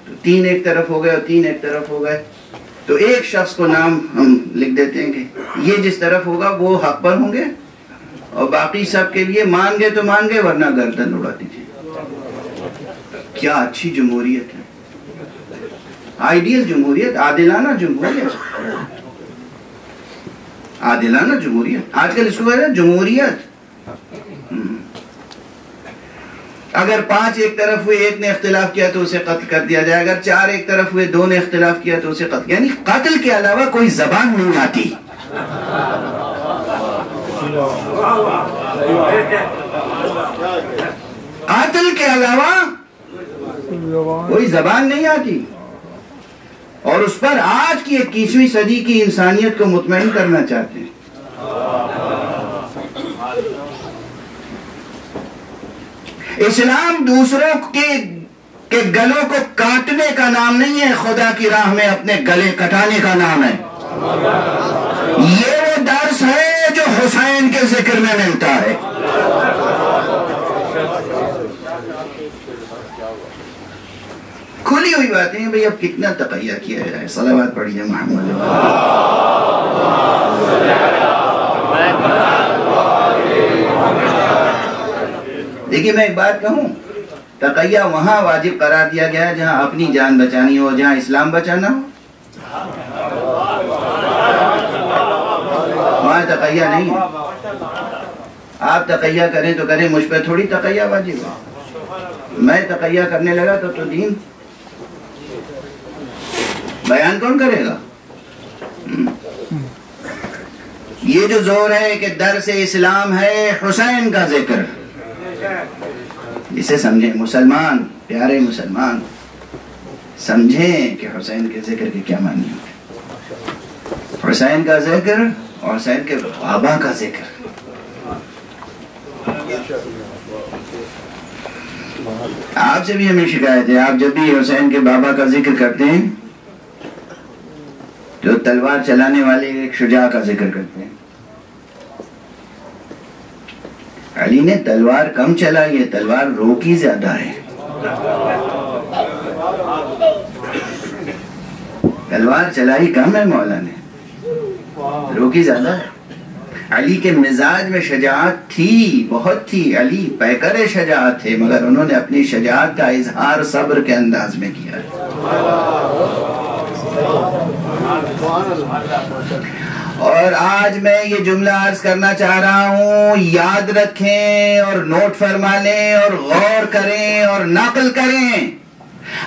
Speaker 1: تو 3 ایک طرف ہو گئے اور 3 ایک طرف ہو گئے، تو ایک شخص کو نام ہم لکھ دیتے ہیں کہ یہ جس طرف ہوگا وہ حق پر ہوں گے، اور باقی سب کے لیے مان گئے تو مان گئے، ورنہ گردن اڑا دیجیے. کیا اچھی جمہوریت ہے. آئیڈیل جمہوریت، عادلانہ جمہوریت. عادلانہ جمہوریت آج کل اس کو کہتے ہیں جمہوریت. اگر 5 ایک طرف ہوئے، ایک نے اختلاف کیا تو اسے قتل کر دیا جائے. اگر 4 ایک طرف ہوئے، 2 نے اختلاف کیا تو اسے قتل. یعنی قتل کے علاوہ کوئی زبان نہیں آتی. قتل کے علاوہ کوئی زبان نہیں آتی. اور اس پر آج کی 21ویں صدی کی انسانیت کو مطمئن کرنا چاہتے ہیں. اسلام دوسروں کے گلوں کو کاٹنے کا نام نہیں ہے، خدا کی راہ میں اپنے گلے کٹانے کا نام ہے. یہ وہ درس ہے جو حسین کے ذکر میں ملتا ہے. کھلی ہوئی باتیں ہیں. بھئی اب کتنا تقیہ کیا جائے. صلوات پڑھیے محمد. دیکھیے میں ایک بات کہوں، تقیہ وہاں واجب قرار دیا گیا ہے جہاں اپنی جان بچانی ہو، جہاں اسلام بچانا ہو. وہاں تقیہ نہیں ہے. آپ تقیہ کریں تو کریں، مجھ پہ تھوڑی تقیہ واجب ہے. میں تقیہ کرنے لگا تو دین بیان کون کرے گا. یہ جو زور ہے کہ درس اسلام ہے حسین کا ذکر، اسے سمجھیں. مسلمان، پیارے مسلمان، سمجھیں کہ حسین کے ذکر کے کیا معنی ہوتے. حسین کا ذکر اور حسین کے بابا کا ذکر. آپ سے بھی ہمیں شکایت ہے، آپ جب بھی حسین کے بابا کا ذکر کرتے ہیں تو تلوار چلانے والے ایک شجاع کا ذکر کرتے ہیں. علی نے تلوار کم چلائی ہے، تلوار روکی زیادہ ہے. تلوار چلائی کم ہے مولا نے، روکی زیادہ ہے. علی کے مزاج میں شجاعت تھی، بہت تھی. علی پیکر شجاعت تھے، مگر انہوں نے اپنی شجاعت کا اظہار صبر کے انداز میں کیا ہے. اور آج میں یہ جملہ عرض کرنا چاہ رہا ہوں، یاد رکھیں اور نوٹ فرما لیں اور غور کریں اور نقل کریں.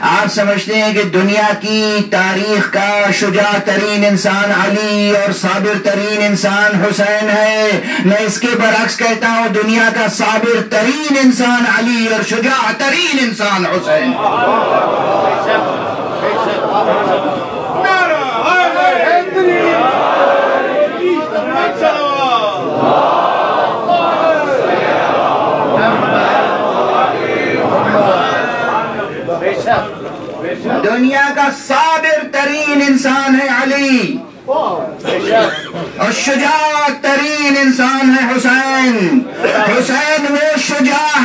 Speaker 1: آپ سمجھتے ہیں کہ دنیا کی تاریخ کا شجاع ترین انسان علی اور صابر ترین انسان حسین ہے. میں اس کے برعکس کہتا ہوں، دنیا کا صابر ترین انسان علی اور شجاع ترین انسان حسین. دنیا کا صابر ترین انسان ہے علی اور شجاع ترین انسان ہے حسین. حسین وہ شجاع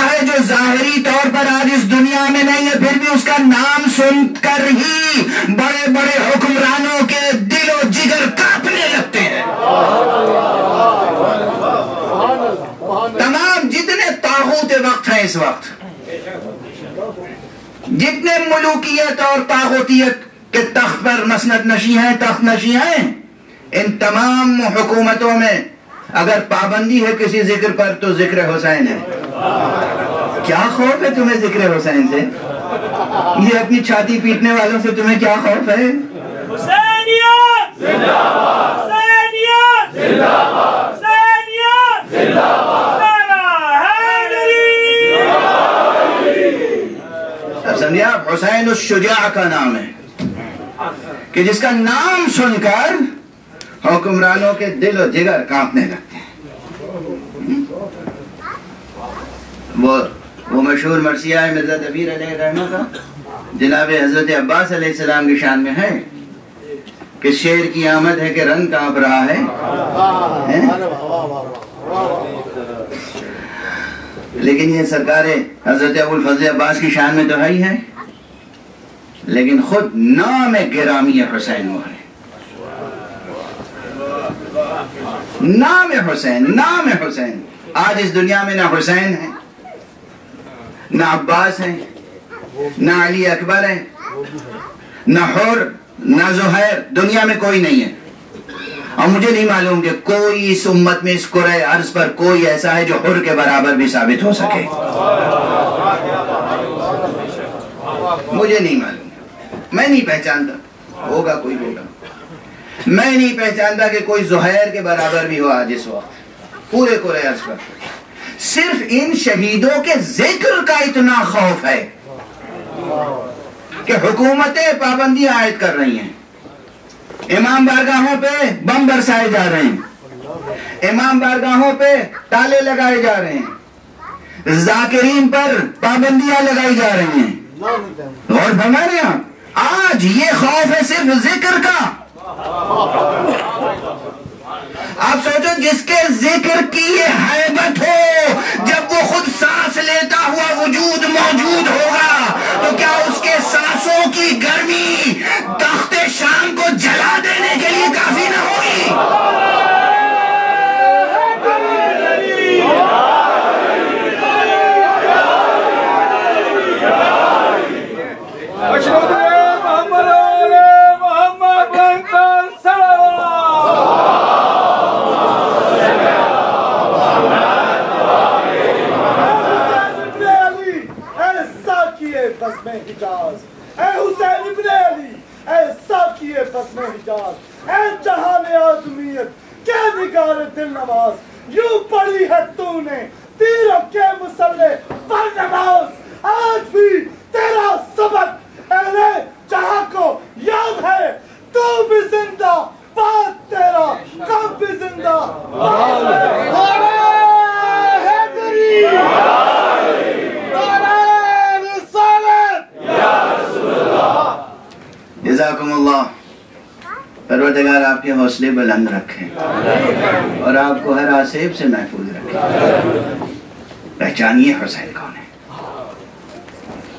Speaker 1: ہے جو ظاہری طور پر آج اس دنیا میں نہیں ہے، پھر بھی اس کا نام سن کر ہی بڑے بڑے حکمرانوں کے دل و جگر کانپنے لگتے ہیں. تمام جتنے طاغوت وقت ہیں اس وقت، جتنے ملوکیت اور طاغوتیت کے تخت پر مسند نشی ہیں، تخت نشی ہیں، ان تمام حکومتوں میں اگر پابندی ہے کسی ذکر پر تو ذکر حسین ہے. کیا خوف ہے تمہیں ذکر حسین سے؟ یہ اپنی چھاتی پیٹنے والوں سے تمہیں کیا خوف ہے؟
Speaker 2: حسینیت زندہ باد، حسینیت زندہ باد، حسینیت زندہ باد، نعرہ حیدری.
Speaker 1: اب سمجھے آپ، حسین الشجاع کا نام ہے کہ جس کا نام سن کر حکمرانوں کے دل و جگر کانپنے لگتے ہیں. وہ مشہور مرثیہ ہے مرزا دبیر علیہ رحمہ کا، جناب حضرت عباس علیہ السلام کی شان میں ہے کہ شیر کی آمد ہے کہ رنگ کانپ رہا ہے. لیکن یہ سرکار حضرت ابو الفضل عباس کی شان میں تو ہے ہی ہے، لیکن خود نام گرامی حسین وہ ہے. نام حسین. آج اس دنیا میں نہ حسین ہے، نہ عباس ہیں، نہ علی اکبر ہیں، نہ حر، نہ زہیر، دنیا میں کوئی نہیں ہے. اور مجھے نہیں معلوم کہ کوئی اس امت میں اس کرۂ ارض پر کوئی ایسا ہے جو حر کے برابر بھی ثابت ہو سکے. مجھے نہیں معلوم، میں نہیں پہچانتا، ہوگا کوئی ہوگا، میں نہیں پہچانتا کہ کوئی زہیر کے برابر بھی ہو آج اس وقت پورے کرۂ ارض پر. صرف ان شہیدوں کے ذکر کا اتنا خوف ہے کہ حکومتیں پابندیاں عائد کر رہی ہیں، امام بارگاہوں پہ بم برسائے جا رہے ہیں، امام بارگاہوں پہ تالے لگائے جا رہے ہیں، ذاکرین پر پابندیاں لگائی جا رہی ہیں. اور ہمارے یہاں آج یہ خوف ہے صرف ذکر کا. آپ سوچو جس کے ذکر کی یہ ہیبت ہو، جب وہ خود سانس لیتا ہوا وجود موجود ہوگا تو کیا اس کے سانسوں کی گرمی تخت شام کو جلا دینے کے لیے کافی نہ ہوگی؟
Speaker 2: اے حسین ابن علی، اے ساقی بزم حجاز، اے جہان آدمیت کے نگار دل نواز، یوں پڑھی ہے تو نے تیروں کے مسلح پر نماز. آج بھی تیرا سبق اہل جہاں کو یاد ہے، تو بھی زندہ باد، تیرا کب بھی زندہ باد.
Speaker 1: جزاکم اللہ. پروردگار آپ کے حوصلے بلند رکھیں اور آپ کو ہر آسیب سے محفوظ رکھیں. پہچانیے حسین کون ہے.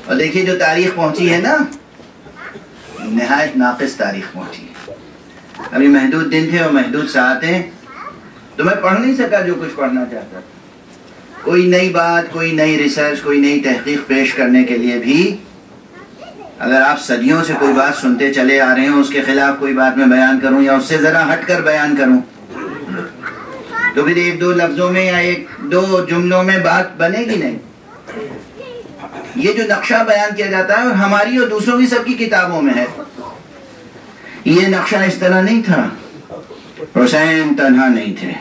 Speaker 1: اور دیکھیے جو تاریخ پہنچی ہے نا، نہایت ناقص تاریخ پہنچی ہے. ابھی محدود دن تھے اور محدود ساعتیں، تو میں پڑھ نہیں سکا جو کچھ پڑھنا چاہتا. کوئی نئی بات، کوئی نئی ریسرچ، کوئی نئی تحقیق پیش کرنے کے لیے بھی اگر آپ صدیوں سے کوئی بات سنتے چلے آ رہے ہیں، اس کے خلاف کوئی بات میں بیان کروں یا اس سے ذرا ہٹ کر بیان کروں، تو پھر ایک دو لفظوں میں یا ایک دو جملوں میں بات بنے گی نہیں. یہ جو نقشہ بیان کیا جاتا ہے ہماری اور دوسروں کی سب کی کتابوں میں ہے. یہ نقشہ اس طرح نہیں تھا. حسین تنہا نہیں تھے.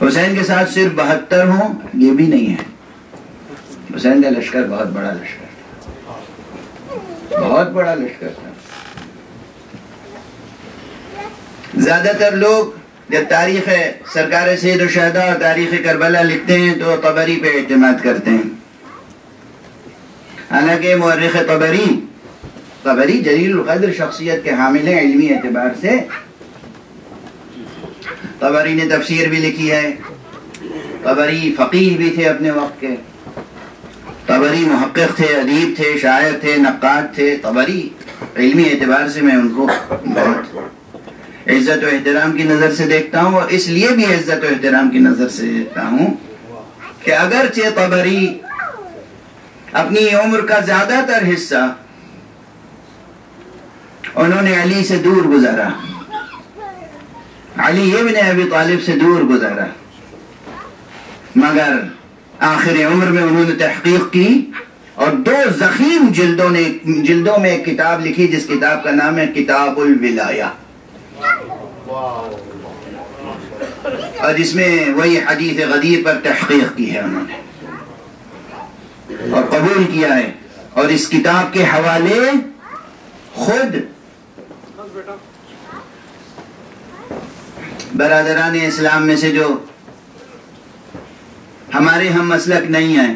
Speaker 1: حسین کے ساتھ صرف 72 ہوں یہ بھی نہیں ہے. حسین کا لشکر بہت بڑا لشکر تھا، بہت بڑا لشکر تھا. زیادہ تر لوگ جب تاریخ سرکار سید الشہداء اور تاریخ کربلا لکھتے ہیں تو قبری پہ اعتماد کرتے ہیں. حالانکہ مورخ طبری جلیل القدر شخصیت کے حامل ہیں علمی اعتبار سے. طبری نے تفسیر بھی لکھی ہے. طبری فقیہ بھی تھے اپنے وقت کے. طبری محقق تھے، ادیب تھے، شاعر تھے، نقاد تھے. طبری علمی اعتبار سے میں ان کو بہت عزت و احترام کی نظر سے دیکھتا ہوں، اور اس لیے بھی عزت و احترام کی نظر سے دیکھتا ہوں کہ اگرچہ طبری اپنی عمر کا زیادہ تر حصہ انہوں نے علی سے دور گزارا، علی ابن ابی طالب سے دور گزارا، مگر آخر عمر میں انہوں نے تحقیق کی اور 2 ضخیم جلدوں میں ایک کتاب لکھی جس کتاب کا نام ہے کتاب الولایہ، اور جس میں وہی حدیث غدیر پر تحقیق کی ہے انہوں نے اور قبول کیا ہے. اور اس کتاب کے حوالے خود برادران اسلام میں سے جو ہمارے ہم مسلک نہیں ہیں،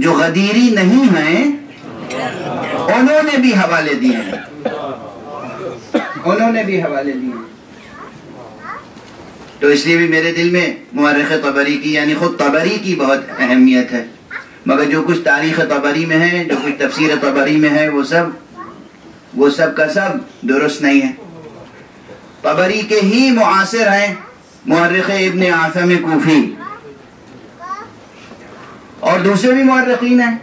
Speaker 1: جو غدیری نہیں ہیں، انہوں نے بھی حوالے دیے ہیں. تو اس لیے بھی میرے دل میں مورخ طبری کی یعنی خود طبری کی بہت اہمیت ہے. مگر جو کچھ تاریخ طبری میں ہے، جو کچھ تفسیر طبری میں ہے، وہ سب کا سب درست نہیں ہے. طبری کے ہی معاصر ہیں مورخ ابن عاصم کوفی، اور دوسرے بھی مورخین ہیں.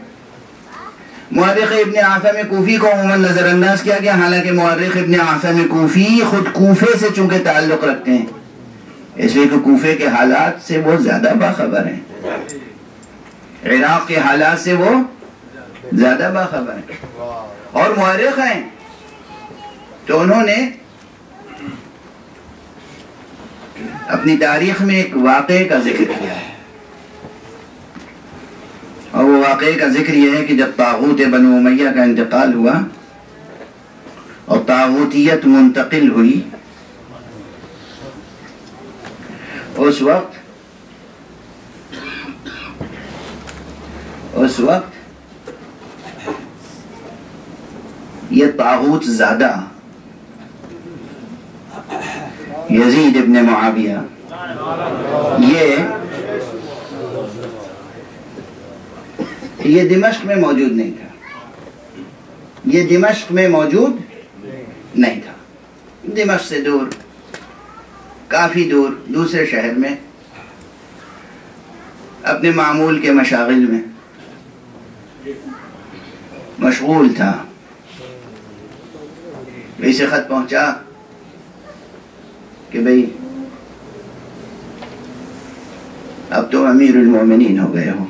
Speaker 1: مورخ ابن عاصم کوفی کو عموماً نظر انداز کیا گیا، حالانکہ مورخ ابن عاصم کوفی خود کوفے سے چونکہ تعلق رکھتے ہیں، اس لیے کہ کوفے کے حالات سے وہ زیادہ باخبر ہیں، عراق کے حالات سے وہ زیادہ باخبر ہیں اور مورخ ہیں. تو انہوں نے اپنی تاریخ میں ایک واقعے کا ذکر کیا ہے، اور وہ واقعے کا ذکر یہ ہے کہ جب طاغوت بنو امیہ کا انتقال ہوا اور طاغوتیت منتقل ہوئی، اس وقت یہ طاغوت زادہ یزید ابن معاویہ یہ دمشق میں موجود نہیں تھا. دمشق سے دور، کافی دور، دوسرے شہر میں اپنے معمول کے مشاغل میں مشغول تھا. اسے خط پہنچا کہ بھئی اب تو امیر المومنین ہو گئے ہو.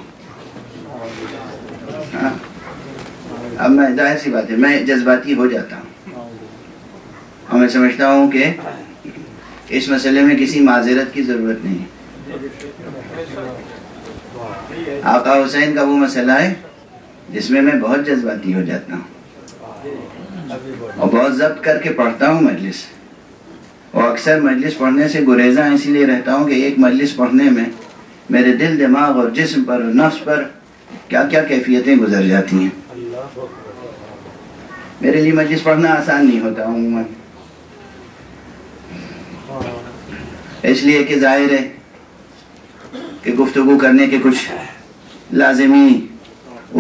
Speaker 1: اب میں ظاہر سی بات ہے میں جذباتی ہو جاتا ہوں اور میں سمجھتا ہوں کہ اس مسئلے میں کسی معذرت کی ضرورت نہیں. آقا حسین کا وہ مسئلہ ہے جس میں میں بہت جذباتی ہو جاتا ہوں اور بہت ضبط کر کے پڑھتا ہوں مجلس، اور اکثر مجلس پڑھنے سے گریزاں اسی لیے رہتا ہوں کہ ایک مجلس پڑھنے میں میرے دل، دماغ اور جسم پر اور نفس پر کیا کیا کیفیتیں گزر جاتی ہیں. میرے لیے مجلس پڑھنا آسان نہیں ہوتا عموماً، اس لیے کہ ظاہر ہے کہ گفتگو کرنے کے کچھ لازمی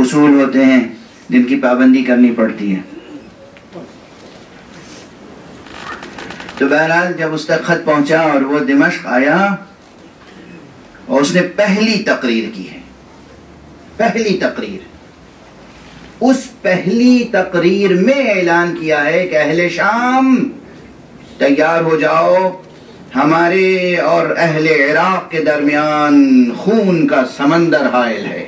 Speaker 1: اصول ہوتے ہیں جن کی پابندی کرنی پڑتی ہے. تو بہرحال جب اس تک خط پہنچا اور وہ دمشق آیا اور اس نے پہلی تقریر کی ہے، اس پہلی تقریر میں اعلان کیا ہے کہ اہل شام تیار ہو جاؤ، ہمارے اور اہل عراق کے درمیان خون کا سمندر حائل ہے،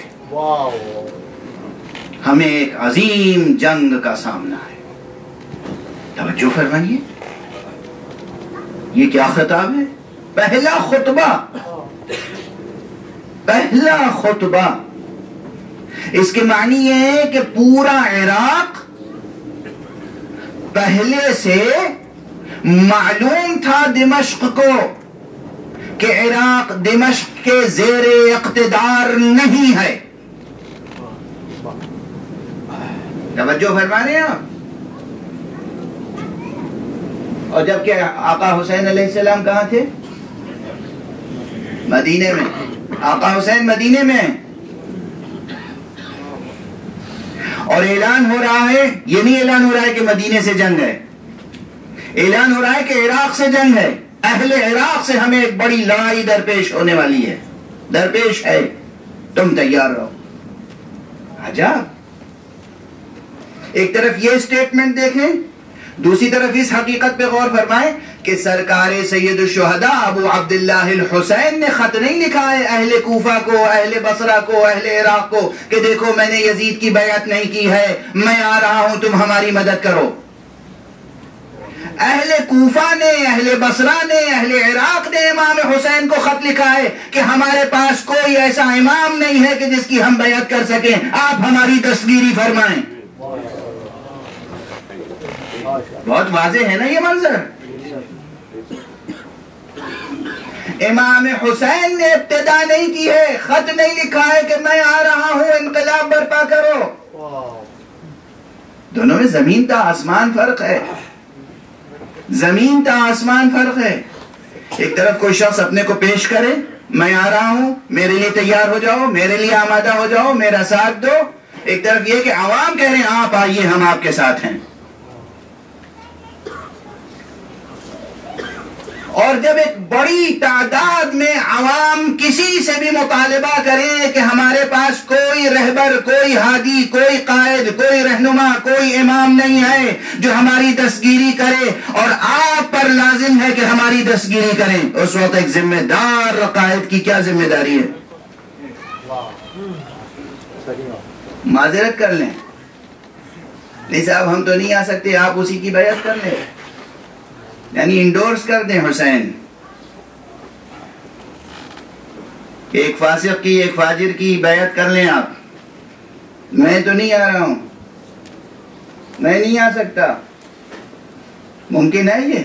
Speaker 1: ہمیں ایک عظیم جنگ کا سامنا ہے. توجہ فرمائیے، یہ کیا خطاب ہے؟ پہلا خطبہ. اس کے معنی یہ ہے کہ پورا عراق پہلے سے معلوم تھا دمشق کو کہ عراق دمشق کے زیر اقتدار نہیں ہے. توجہ فرما رہے ہیں آپ؟ اور جبکہ آقا حسین علیہ السلام کہاں تھے؟ مدینے میں. آقا حسین مدینے میں ہیں اور اعلان ہو رہا ہے. یہ نہیں اعلان ہو رہا ہے کہ مدینے سے جنگ ہے، اعلان ہو رہا ہے کہ عراق سے جنگ ہے. اہل عراق سے ہمیں ایک بڑی لڑائی درپیش ہونے والی ہے، درپیش ہے، تم تیار رہو. عجب. ایک طرف یہ سٹیٹمنٹ دیکھیں، دوسری طرف اس حقیقت پہ غور فرمائیں کہ سرکار سید الشہداء ابو عبداللہ الحسین نے خط نہیں لکھا ہے اہل کوفہ کو، اہل بصرہ کو، اہل عراق کو کہ دیکھو میں نے یزید کی بیعت نہیں کی ہے، میں آ رہا ہوں تم ہماری مدد کرو. اہل کوفہ نے، اہل بصرہ نے، اہل عراق نے امام حسین کو خط لکھا ہے کہ ہمارے پاس کوئی ایسا امام نہیں ہے کہ جس کی ہم بیعت کر سکیں، آپ ہماری دستگیری فرمائیں. بہت واضح ہے نا یہ منظر. امام حسین نے ابتدا نہیں کی ہے، خط نہیں لکھا ہے کہ میں آ رہا ہوں انقلاب برپا کرو. دونوں میں زمین تا آسمان فرق ہے، زمین تا آسمان فرق ہے. ایک طرف کوئی شخص اپنے کو پیش کرے، میں آ رہا ہوں، میرے لیے تیار ہو جاؤ، میرے لیے آمادہ ہو جاؤ، میرا ساتھ دو. ایک طرف یہ کہ عوام کہہ رہے ہیں آپ آئیے ہم آپ کے ساتھ ہیں. اور جب ایک بڑی تعداد میں عوام کسی سے بھی مطالبہ کریں کہ ہمارے پاس کوئی رہبر، کوئی ہادی، کوئی قائد، کوئی رہنما، کوئی امام نہیں ہے جو ہماری دستگیری کرے، اور آپ پر لازم ہے کہ ہماری دستگیری کریں، اس وقت ایک ذمہ دار قائد کی کیا ذمہ داری ہے؟ معذرت کر لیں، نہیں صاحب ہم تو نہیں آ سکتے، آپ اسی کی بیعت کر لیں، یعنی انڈورس کر دیں حسین. ایک فاسق کی، ایک فاجر کی بیعت کر لیں آپ. میں تو نہیں آ رہا ہوں، میں نہیں آ سکتا. ممکن ہے یہ؟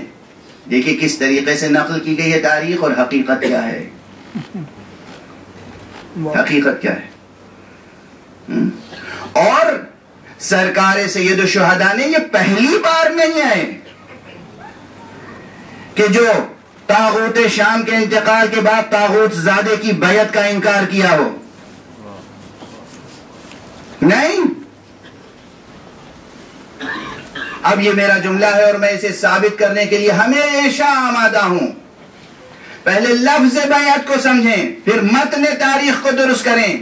Speaker 1: دیکھیں کس طریقے سے نقل کی گئی ہے تاریخ، اور حقیقت کیا ہے. حقیقت کیا ہے. اور سرکار سید الشہداء نے یہ پہلی بار نہیں ہے کہ جو طاغوت شام کے انتقال کے بعد طاغوت زادے کی بیعت کا انکار کیا ہو. نہیں. اب یہ میرا جملہ ہے اور میں اسے ثابت کرنے کے لیے ہمیشہ آمادہ ہوں. پہلے لفظ بیعت کو سمجھیں، پھر متن تاریخ کو درست کریں.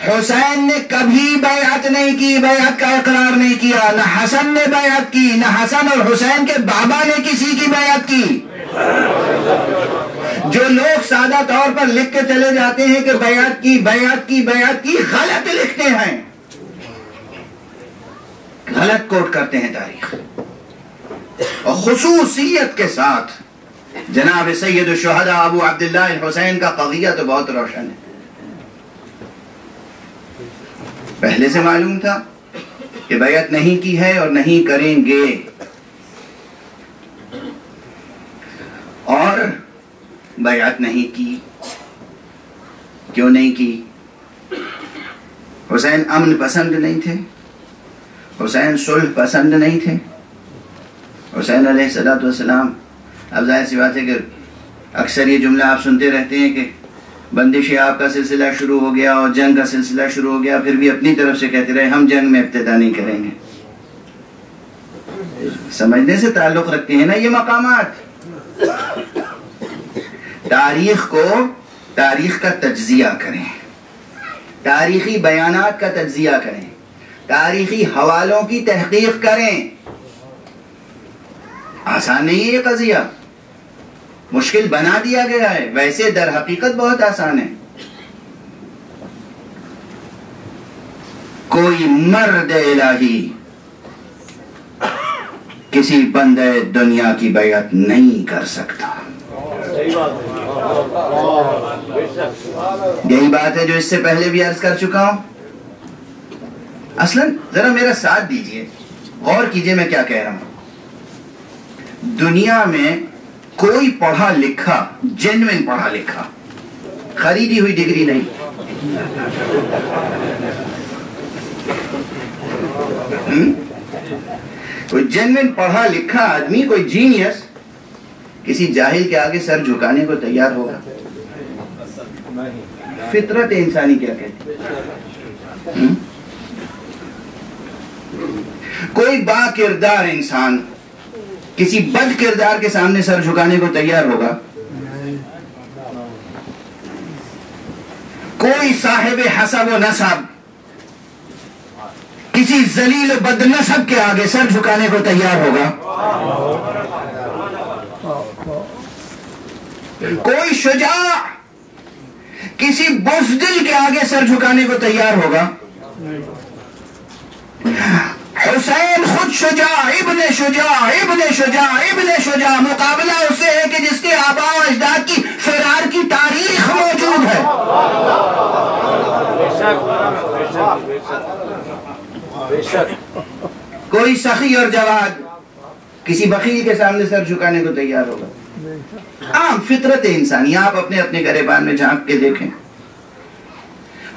Speaker 1: حسین نے کبھی بیعت نہیں کی، بیعت کا اقرار نہیں کیا. نہ حسن نے بیعت کی، نہ حسن اور حسین کے بابا نے کسی کی بیعت کی. جو لوگ سادہ طور پر لکھ کے چلے جاتے ہیں کہ بیعت کی، بیعت کی، بیعت کی، غلط لکھتے ہیں، غلط کوٹ کرتے ہیں تاریخ. اور خصوصیت کے ساتھ جناب سید الشہداء ابو عبداللہ الحسین کا قضیہ تو بہت روشن ہے. پہلے سے معلوم تھا کہ بیعت نہیں کی ہے اور نہیں کریں گے. اور بیعت نہیں کی. کیوں نہیں کی؟ حسین امن پسند نہیں تھے، حسین صلح پسند نہیں تھے. حسین علیہ السلام، اب ظاہر سی بات ہے کہ اکثر یہ جملہ آپ سنتے رہتے ہیں کہ بندش آپ کا سلسلہ شروع ہو گیا اور جنگ کا سلسلہ شروع ہو گیا، پھر بھی اپنی طرف سے کہتے رہے ہم جنگ میں ابتدا نہیں کریں گے. سمجھنے سے تعلق رکھتے ہیں نا یہ مقامات. تاریخ کو، تاریخ کا تجزیہ کریں، تاریخی بیانات کا تجزیہ کریں، تاریخی حوالوں کی تحقیق کریں. آسان نہیں ہے یہ قضیہ، مشکل بنا دیا گیا ہے، ویسے در حقیقت بہت آسان ہے. کوئی مرد الہی کسی بندے دنیا کی بیعت نہیں کر سکتا. یہی بات ہے جو اس سے پہلے بھی عرض کر چکا ہوں. اصلاً ذرا میرا ساتھ دیجئے، غور کیجئے میں کیا کہہ رہا ہوں. دنیا میں کوئی پڑھا لکھا، جینوین پڑھا لکھا، خریدی ہوئی ڈگری نہیں، کوئی جینوین پڑھا لکھا آدمی، کوئی جینیس کسی جاہل کے آگے سر جھکانے کو تیار ہوگا؟ فطرت انسانی کیا کہتی؟ کوئی با کردار انسان کسی بد کردار کے سامنے سر جھکانے کو تیار ہوگا؟ کوئی صاحب حسب و نسب کسی ذلیل و بد نسب کے آگے سر جھکانے کو تیار ہوگا؟ کوئی شجاع کسی بزدل کے آگے سر جھکانے کو تیار ہوگا؟ حسین خود شجاع ابن شجاع ابن شجاع ابن شجاع، مقابلہ اسے ہے کہ جس کے آباء و اجداد کی فرار کی تاریخ موجود ہے۔ کوئی سخی اور جواد کسی بخیل کے سامنے سر جھکانے کو تیار ہوگا؟ عام فطرت انسانی، آپ اپنے اپنے گریبان میں جھانک کے دیکھیں۔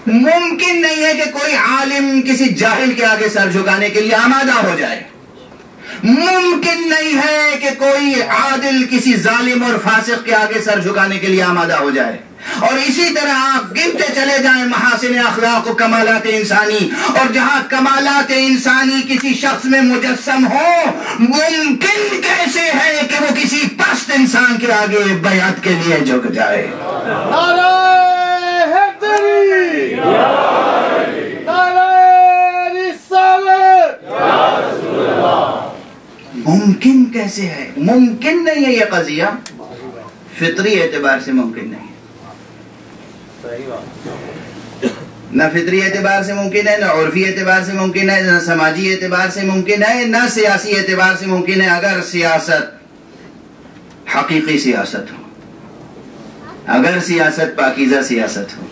Speaker 1: ممکن نہیں ہے کہ کوئی عالم کسی جاہل کے آگے سر جھکانے کے لیے آمادہ ہو جائے، ممکن نہیں ہے کہ کوئی عادل کسی ظالم اور فاسق کے آگے سر جھکانے کے لیے آمادہ ہو جائے۔ اور اسی طرح آپ گنتے چلے جائیں محاسن اخلاق و کمالات انسانی، اور جہاں کمالات انسانی کسی شخص میں مجسم ہو، ممکن کیسے ہے کہ وہ کسی پست انسان کے آگے بیعت کے لیے جھک جائے؟
Speaker 2: نعرہ حیدری، نعرہ رسالت،
Speaker 1: ممکن کیسے ہے؟ ممکن نہیں ہے، یہ قضیہ فطری اعتبار سے ممکن نہیں ہے، نہ فطری اعتبار سے ممکن ہے، نہ عرفی اعتبار سے ممکن ہے، نہ سماجی اعتبار سے ممکن ہے، نہ سیاسی اعتبار سے ممکن ہے۔ اگر سیاست حقیقی سیاست ہو، اگر سیاست پاکیزہ سیاست ہو،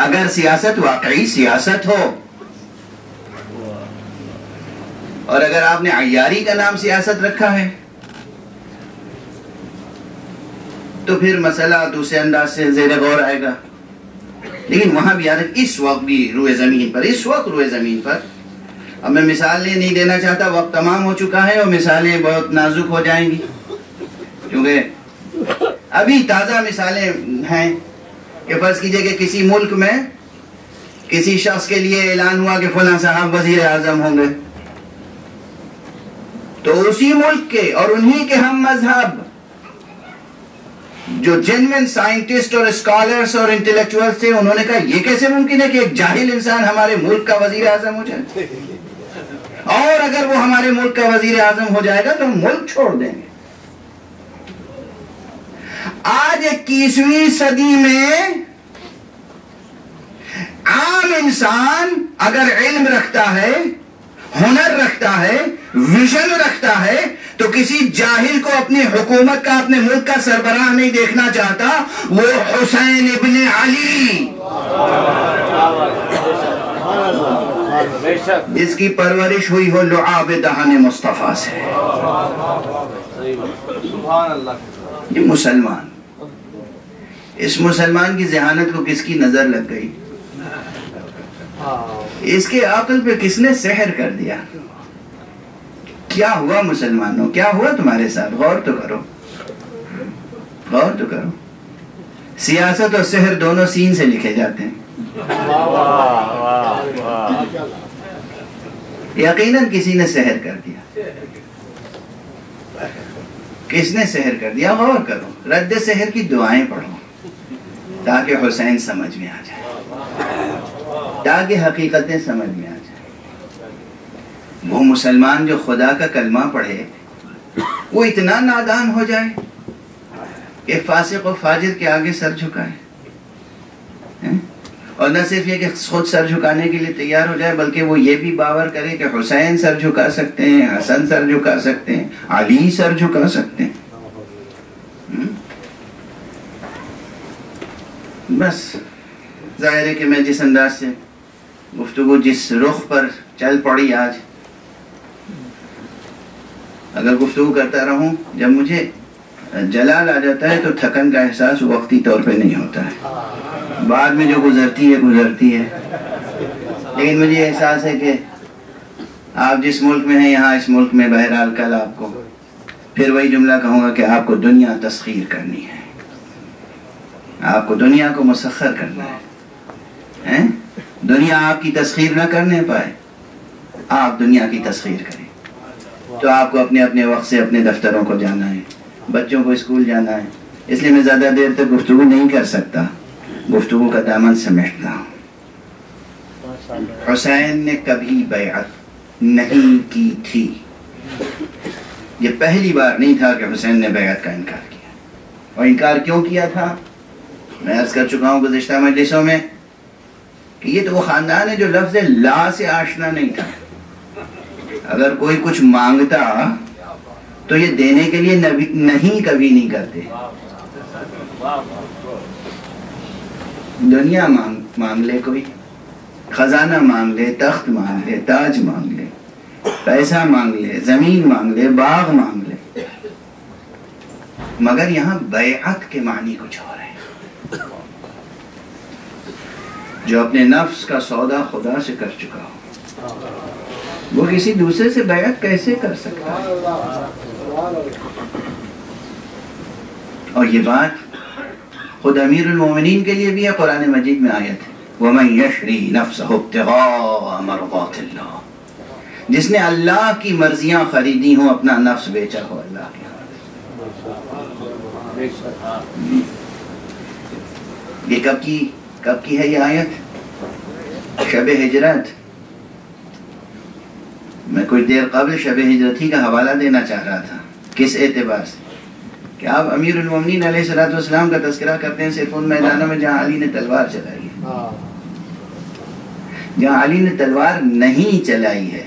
Speaker 1: اگر سیاست واقعی سیاست ہو، اور اگر آپ نے عیاری کا نام سیاست رکھا ہے تو پھر مسئلہ دوسرے انداز سے زیر غور آئے گا۔ لیکن وہاں بھی اس وقت بھی روئے زمین پر اب میں مثالیں نہیں دینا چاہتا، وقت تمام ہو چکا ہے اور مثالیں بہت نازک ہو جائیں گی، کیونکہ ابھی تازہ مثالیں ہیں کہ فرض کیجئے کہ کسی ملک میں کسی شخص کے لیے اعلان ہوا کہ فلاں صاحب وزیر اعظم ہوں گے، تو اسی ملک کے اور انہی کے ہم مذہب جو جینوین سائنٹسٹ اور اسکالرز اور انٹلیکچوئلز تھے، انہوں نے کہا یہ کیسے ممکن ہے کہ ایک جاہل انسان ہمارے ملک کا وزیر اعظم ہو جائے، اور اگر وہ ہمارے ملک کا وزیر اعظم ہو جائے گا تو ہم ملک چھوڑ دیں گے۔ آج 21ویں صدی میں عام انسان اگر علم رکھتا ہے، ہنر رکھتا ہے، ویژن رکھتا ہے، تو کسی جاہل کو اپنی حکومت کا، اپنے ملک کا سربراہ نہیں دیکھنا چاہتا، وہ حسین ابن علی جس کی پرورش ہوئی ہو لعاب دہن مصطفیٰ سے، یہ مسلمان، اس مسلمان کی ذہانت کو کس کی نظر لگ گئی؟ اس کے عقل پہ کس نے سحر کر دیا؟ کیا ہوا مسلمانوں، کیا ہوا تمہارے ساتھ؟ غور تو کرو، غور تو کرو۔ سیاست اور سحر دونوں سین سے لکھے جاتے ہیں، یقیناً کسی نے سحر کر دیا۔ کس نے سحر کر دیا؟ غور کرو، رد سحر کی دعائیں پڑھو تاکہ حسین سمجھ میں آ جائے، تاکہ حقیقتیں سمجھ میں آ جائے۔ وہ مسلمان جو خدا کا کلمہ پڑھے وہ اتنا نادان ہو جائے کہ فاسق و فاجر کے آگے سر جھکائے، اور نہ صرف یہ کہ خود سر جھکانے کے لیے تیار ہو جائے، بلکہ وہ یہ بھی باور کرے کہ حسین سر جھکا سکتے ہیں، حسن سر جھکا سکتے ہیں، علی سر جھکا سکتے ہیں۔ بس ظاہر ہے کہ میں جس انداز سے گفتگو، جس رخ پر چل پڑی آج، اگر گفتگو کرتا رہوں، جب مجھے جلال آ جاتا ہے تو تھکن کا احساس وقتی طور پہ نہیں ہوتا ہے، بعد میں جو گزرتی ہے، لیکن مجھے احساس ہے کہ آپ جس ملک میں ہیں یہاں اس ملک میں بہرحال کل آپ کو پھر وہی جملہ کہوں گا کہ آپ کو دنیا تسخیر کرنی ہے، آپ کو دنیا کو مسخر کرنا ہے۔ دنیا آپ کی تسخیر نہ کرنے پائے، آپ دنیا کی تسخیر کریں تو آپ کو اپنے اپنے وقت سے اپنے دفتروں کو جانا ہے، بچوں کو اسکول جانا ہے۔ اس لیے میں زیادہ دیر تک گفتگو نہیں کر سکتا، گفتگو کا دامن سمیٹتا ہوں۔ حسین نے کبھی بیعت نہیں کی تھی، یہ پہلی بار نہیں تھا کہ حسین نے بیعت کا انکار کیا۔ اور انکار کیوں کیا تھا میں عرض کر چکا ہوں گزشتہ مجلسوں میں کہ یہ تو وہ خاندان ہے جو لفظ لا سے آشنا نہیں تھا۔ اگر کوئی کچھ مانگتا تو یہ دینے کے لیے نہیں کبھی نہیں کرتے۔ دنیا مانگ لے، کوئی خزانہ مانگ لے، تخت مانگ لے، تاج مانگ لے، پیسہ مانگ لے، زمین مانگ لے، باغ مانگ لے، مگر یہاں بیعت کے معنی کچھ اور ہے۔ جو اپنے نفس کا سودا خدا سے کر چکا ہو وہ کسی دوسرے سے بیعت کیسے کر سکتا ہے؟ اور یہ بات خود امیر المومنین کے لیے بھی ہے، قرآن مجید میں آیت ہے وَمَنْ يَشْرِي نَفْسَهُ ابْتِغَاءَ مَرْضَاتِ اللَّهِ، جس نے اللہ کی مرضیاں خریدی ہوں، اپنا نفس بیچا ہو اللہ کے۔ یہ کب کی ہے یہ آیت؟ شب ہجرت۔ میں کچھ دیر قبل شب ہجرت ہی کا حوالہ دینا چاہ رہا تھا۔ کس اعتبار سے کہ آپ امیر المومنین علیہ السلام کا تذکرہ کرتے ہیں صرف ان میدانوں میں جہاں علی نے تلوار چلائی ہے۔ جہاں علی نے تلوار نہیں چلائی ہے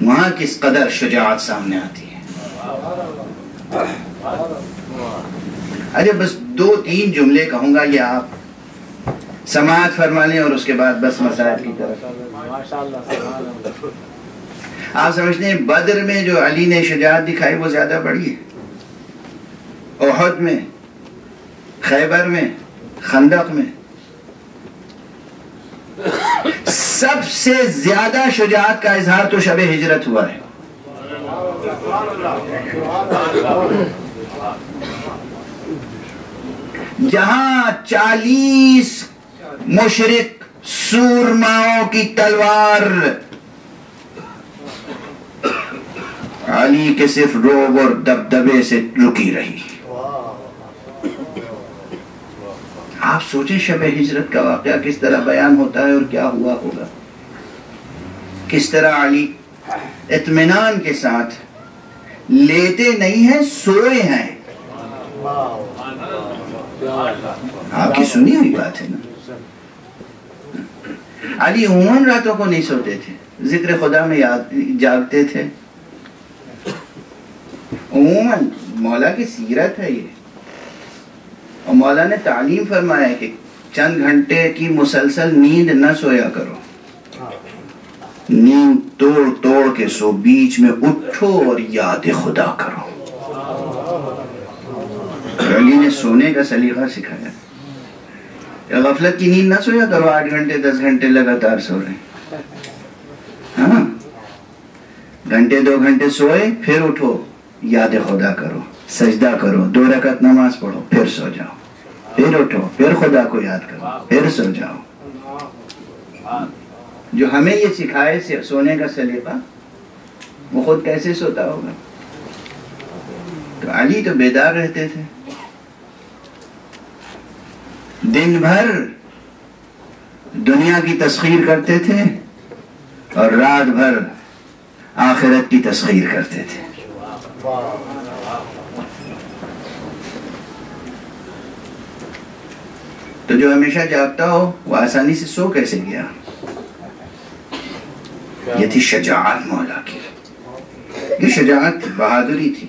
Speaker 1: وہاں کس قدر شجاعت سامنے آتی ہے۔ اچھا بس 2-3 جملے کہوں گا، یہ آپ سماعت فرما لیں اور اس کے بعد بس مسائل کی طرف۔ آپ سمجھتے ہیں بدر میں جو علی نے شجاعت دکھائی وہ زیادہ بڑی ہے؟ احد میں، خیبر میں، خندق میں سب سے زیادہ شجاعت کا اظہار تو شب ہجرت ہوا ہے۔ جہاں 40 مشرک سورماؤں کی تلوار علی کے صرف روب اور دبدبے سے رکی رہی۔ آپ سوچیں شب ہجرت کا واقعہ کس طرح بیان ہوتا ہے اور کیا ہوا ہوگا، کس طرح علی اطمینان کے ساتھ لیتے نہیں ہیں، سوئے ہیں۔ آپ کی سنی ہوئی بات ہے نا، علی عموماً راتوں کو نہیں سوتے تھے، ذکر خدا میں جاگتے تھے۔ عموماً مولا کی سیرت ہے یہ، اور مولا نے تعلیم فرمایا کہ چند گھنٹے کی مسلسل نیند نہ سویا کرو، نیند توڑ توڑ کے سو، بیچ میں اٹھو اور یاد خدا کرو۔ علی نے سونے کا سلیقہ سکھایا، غفلت کی نیند نہ سویا کرو، 8 گھنٹے 10 گھنٹے لگاتار سو رہے، ہاں گھنٹے 2 گھنٹے سوئے پھر اٹھو، یاد خدا کرو، سجدہ کرو، 2 رکعت نماز پڑھو، پھر سو جاؤ، پھر اٹھو، پھر خدا کو یاد کرو، پھر سو جاؤ۔ جو ہمیں یہ سکھائے سونے کا سلیقہ وہ خود کیسے سوتا ہوگا؟ تو علی تو بیدار رہتے تھے، دن بھر دنیا کی تسخیر کرتے تھے اور رات بھر آخرت کی تسخیر کرتے تھے۔ تو جو ہمیشہ جاگتا ہو وہ آسانی سے سو کیسے گیا؟ یہ تھی شجاعت مولا کی، یہ شجاعت تھی، بہادری تھی۔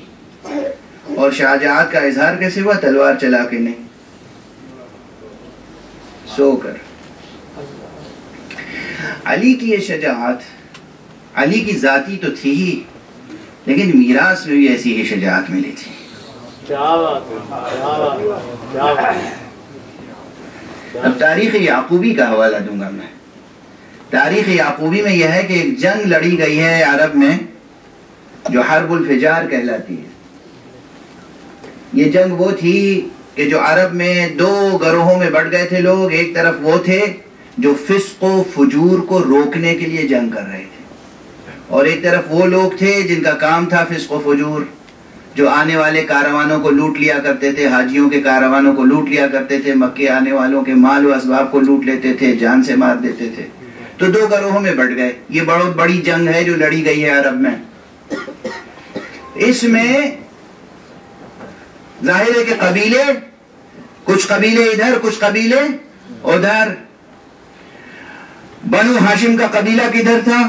Speaker 1: اور شجاعت کا اظہار کیسے ہوا؟ تلوار چلا کے نہیں، سو کر۔ علی کی یہ شجاعت علی کی ذاتی تو تھی ہی، لیکن میراث میں بھی ایسی ہی شجاعت ملی تھی۔ اب تاریخ یعقوبی کا حوالہ دوں گا میں، تاریخ یعقوبی میں یہ ہے کہ ایک جنگ لڑی گئی ہے عرب میں جو حرب الفجار کہلاتی ہے. یہ جنگ وہ تھی کہ جو عرب میں دو گروہوں میں بٹ گئے تھے لوگ. ایک طرف وہ تھے جو فسق و فجور کو روکنے کے لیے جنگ کر رہے تھے, اور ایک طرف وہ لوگ تھے جن کا کام تھا فسق و فجور, جو آنے والے کاروانوں کو لوٹ لیا کرتے تھے, حاجیوں کے کاروانوں کو لوٹ لیا کرتے تھے, مکے آنے والوں کے مال و اسباب کو لوٹ لیتے تھے, جان سے مار دیتے تھے. تو دو گروہوں میں بٹ گئے. یہ بہت بڑی جنگ ہے جو لڑی گئی ہے عرب میں. اس میں ظاہر ہے کہ قبیلے, کچھ قبیلے ادھر کچھ قبیلے ادھر. بنو ہاشم کا قبیلہ کدھر تھا؟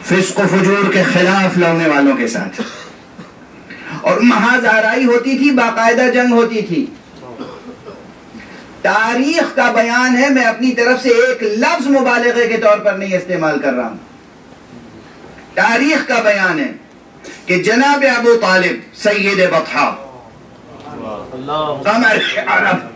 Speaker 1: فسق و فجور کے خلاف لڑنے والوں کے ساتھ, اور محاذ آرائی ہوتی تھی, باقاعدہ جنگ ہوتی تھی. تاریخ کا بیان ہے, میں اپنی طرف سے ایک لفظ مبالغے کے طور پر نہیں استعمال کر رہا ہوں. تاریخ کا بیان ہے کہ جناب ابو طالب سید بطحا قمر عرب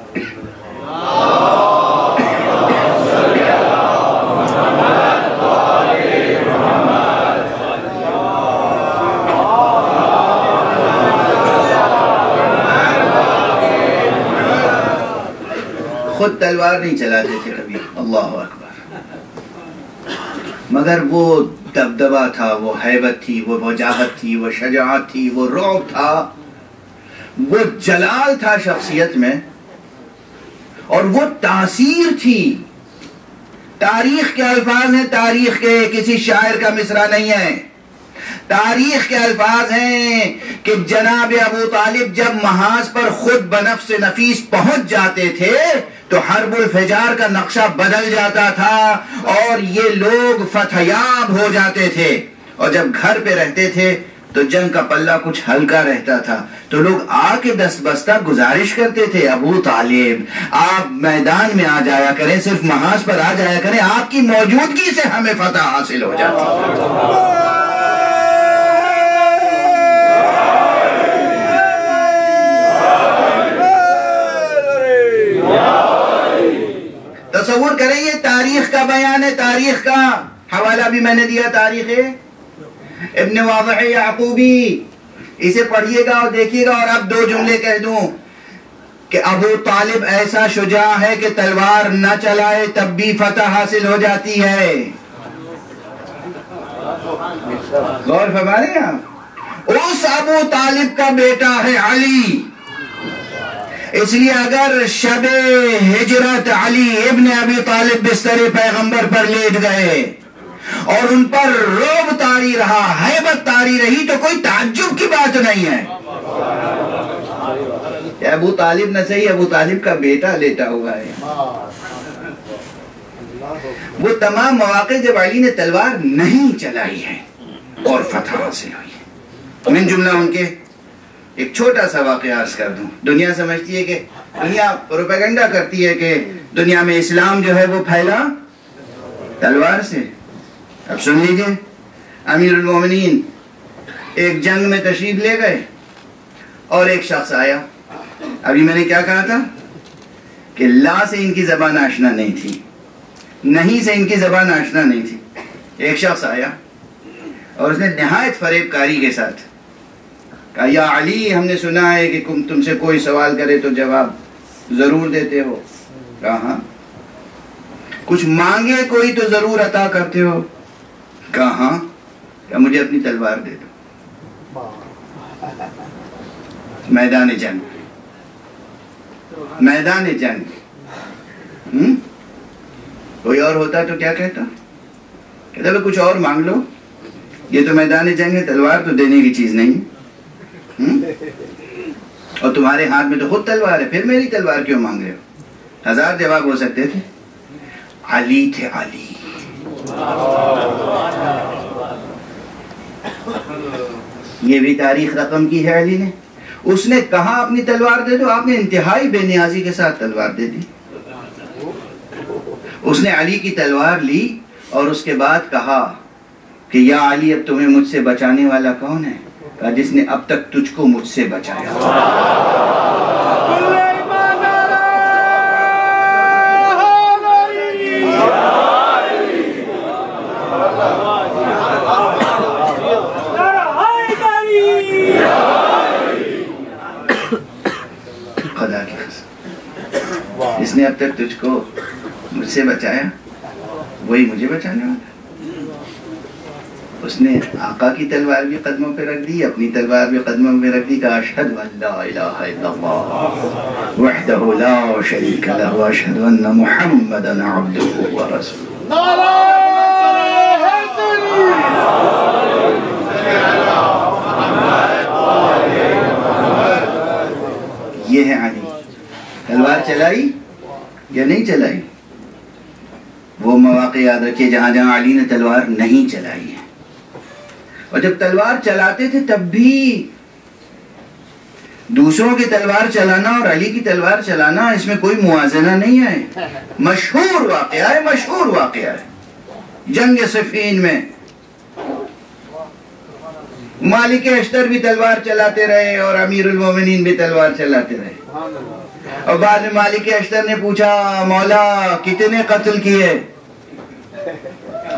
Speaker 1: خود تلوار نہیں چلاتے تھے کبھی, اللہ اکبر, مگر وہ دبدبا تھا, وہ ہیبت تھی, وہ وجاہت تھی, وہ شجاعت تھی, وہ رعب تھا, وہ جلال تھا شخصیت میں, اور وہ تاثیر تھی. تاریخ کے الفاظ ہیں, تاریخ کے, کسی شاعر کا مصرع نہیں ہے. تاریخ کے الفاظ ہیں کہ جناب ابو طالب جب محاذ پر خود بنفس نفیس پہنچ جاتے تھے تو حرب الفجار کا نقشہ بدل جاتا تھا اور یہ لوگ فتح یاب ہو جاتے تھے. اور جب گھر پہ رہتے تھے تو جنگ کا پلہ کچھ ہلکا رہتا تھا, تو لوگ آ کے دست بستہ گزارش کرتے تھے, ابو طالب آپ میدان میں آ جایا کریں, صرف محاذ پر آ جایا کریں, آپ کی موجودگی سے ہمیں فتح حاصل ہو جاتی. تصور کریں, یہ تاریخ کا بیان ہے. تاریخ کا حوالہ بھی میں نے دیا, تاریخ ابن واضح یعقوبی, اسے پڑھیے گا اور دیکھیے گا. اور اب دو جملے کہہ دوں کہ ابو طالب ایسا شجاع ہے کہ تلوار نہ چلائے تب بھی فتح حاصل ہو جاتی ہے. غور فرما رہے ہیں آپ؟ اس ابو طالب کا بیٹا ہے علی. اس لیے اگر شب ہجرت علی ابن ابی طالب بستر پیغمبر پر لیٹ گئے اور ان پر رعب طاری رہا, ہیبت طاری رہی, تو کوئی تعجب کی بات نہیں ہے. ابو طالب نہ صحیح, ابو طالب کا بیٹا لیٹا ہوا ہے. وہ تمام مواقع جب علی نے تلوار نہیں چلائی ہے اور فتح حاصل ہوئی ہے. من جملہ ان کے ایک چھوٹا سا واقعہ عرض کر دوں. دنیا سمجھتی ہے کہ دنیا پروپیگنڈا کرتی ہے کہ دنیا میں اسلام جو ہے وہ پھیلا تلوار سے. اب سن لیجئے, امیر المومنین ایک جنگ میں تشریف لے گئے اور ایک شخص آیا. ابھی میں نے کیا کہا تھا کہ لا سے ان کی زبان آشنا نہیں تھی, نہیں سے ان کی زبان آشنا نہیں تھی. ایک شخص آیا اور اس نے نہایت فریب کاری کے ساتھ کہا, یا علی, ہم نے سنا ہے کہ تم سے کوئی سوال کرے تو جواب ضرور دیتے ہو. کہا ہاں. کچھ مانگے کوئی تو ضرور عطا کرتے ہو. کہا ہاں. کہ مجھے اپنی تلوار دے دو. میدان جنگ, میدان جنگ. کوئی اور ہوتا تو کیا کہتا؟ کہتا کچھ اور مانگ لو, یہ تو میدان جنگ ہے, تلوار تو دینے کی چیز نہیں. اور تمہارے ہاتھ میں تو خود تلوار ہے, پھر میری تلوار کیوں مانگ رہے ہو؟ 1000 جواب ہو سکتے تھے. علی تھے, علی. یہ بھی تاریخ رقم کی ہے. علی نے, اس نے کہا اپنی تلوار دے دو, آپ نے انتہائی بے نیازی کے ساتھ تلوار دے دی. اس نے علی کی تلوار لی اور اس کے بعد کہا کہ یا علی, اب تمہیں مجھ سے بچانے والا کون ہے؟ کہا جس نے اب تک تجھ کو مجھ سے بچایا. نے اب تک تجھ کو مجھ سے بچایا وہی مجھے بچانے والا. اس نے آقا کی تلوار بھی قدموں پہ رکھ دی, اپنی تلوار بھی قدموں پہ رکھ دی, کہا اشہد ان لا الہ الا اللہ وحدہ لا شریک لہ واشہد ان محمدا عبدہ ورسولہ. یہ ہے علی. تلوار چلائی یا نہیں چلائی؟ وہ مواقع یاد رکھیے جہاں جہاں علی نے تلوار نہیں چلائی ہے. اور جب تلوار چلاتے تھے تب بھی دوسروں کی تلوار چلانا اور علی کی تلوار چلانا اس میں کوئی موازنہ نہیں ہے. مشہور واقعہ ہے, مشہور واقعہ ہے. جنگ صفین میں مالک اشتر بھی تلوار چلاتے رہے اور امیر المومنین بھی تلوار چلاتے رہے. اور بعد میں مالک اشتر نے پوچھا مولا کتنے قتل کیے؟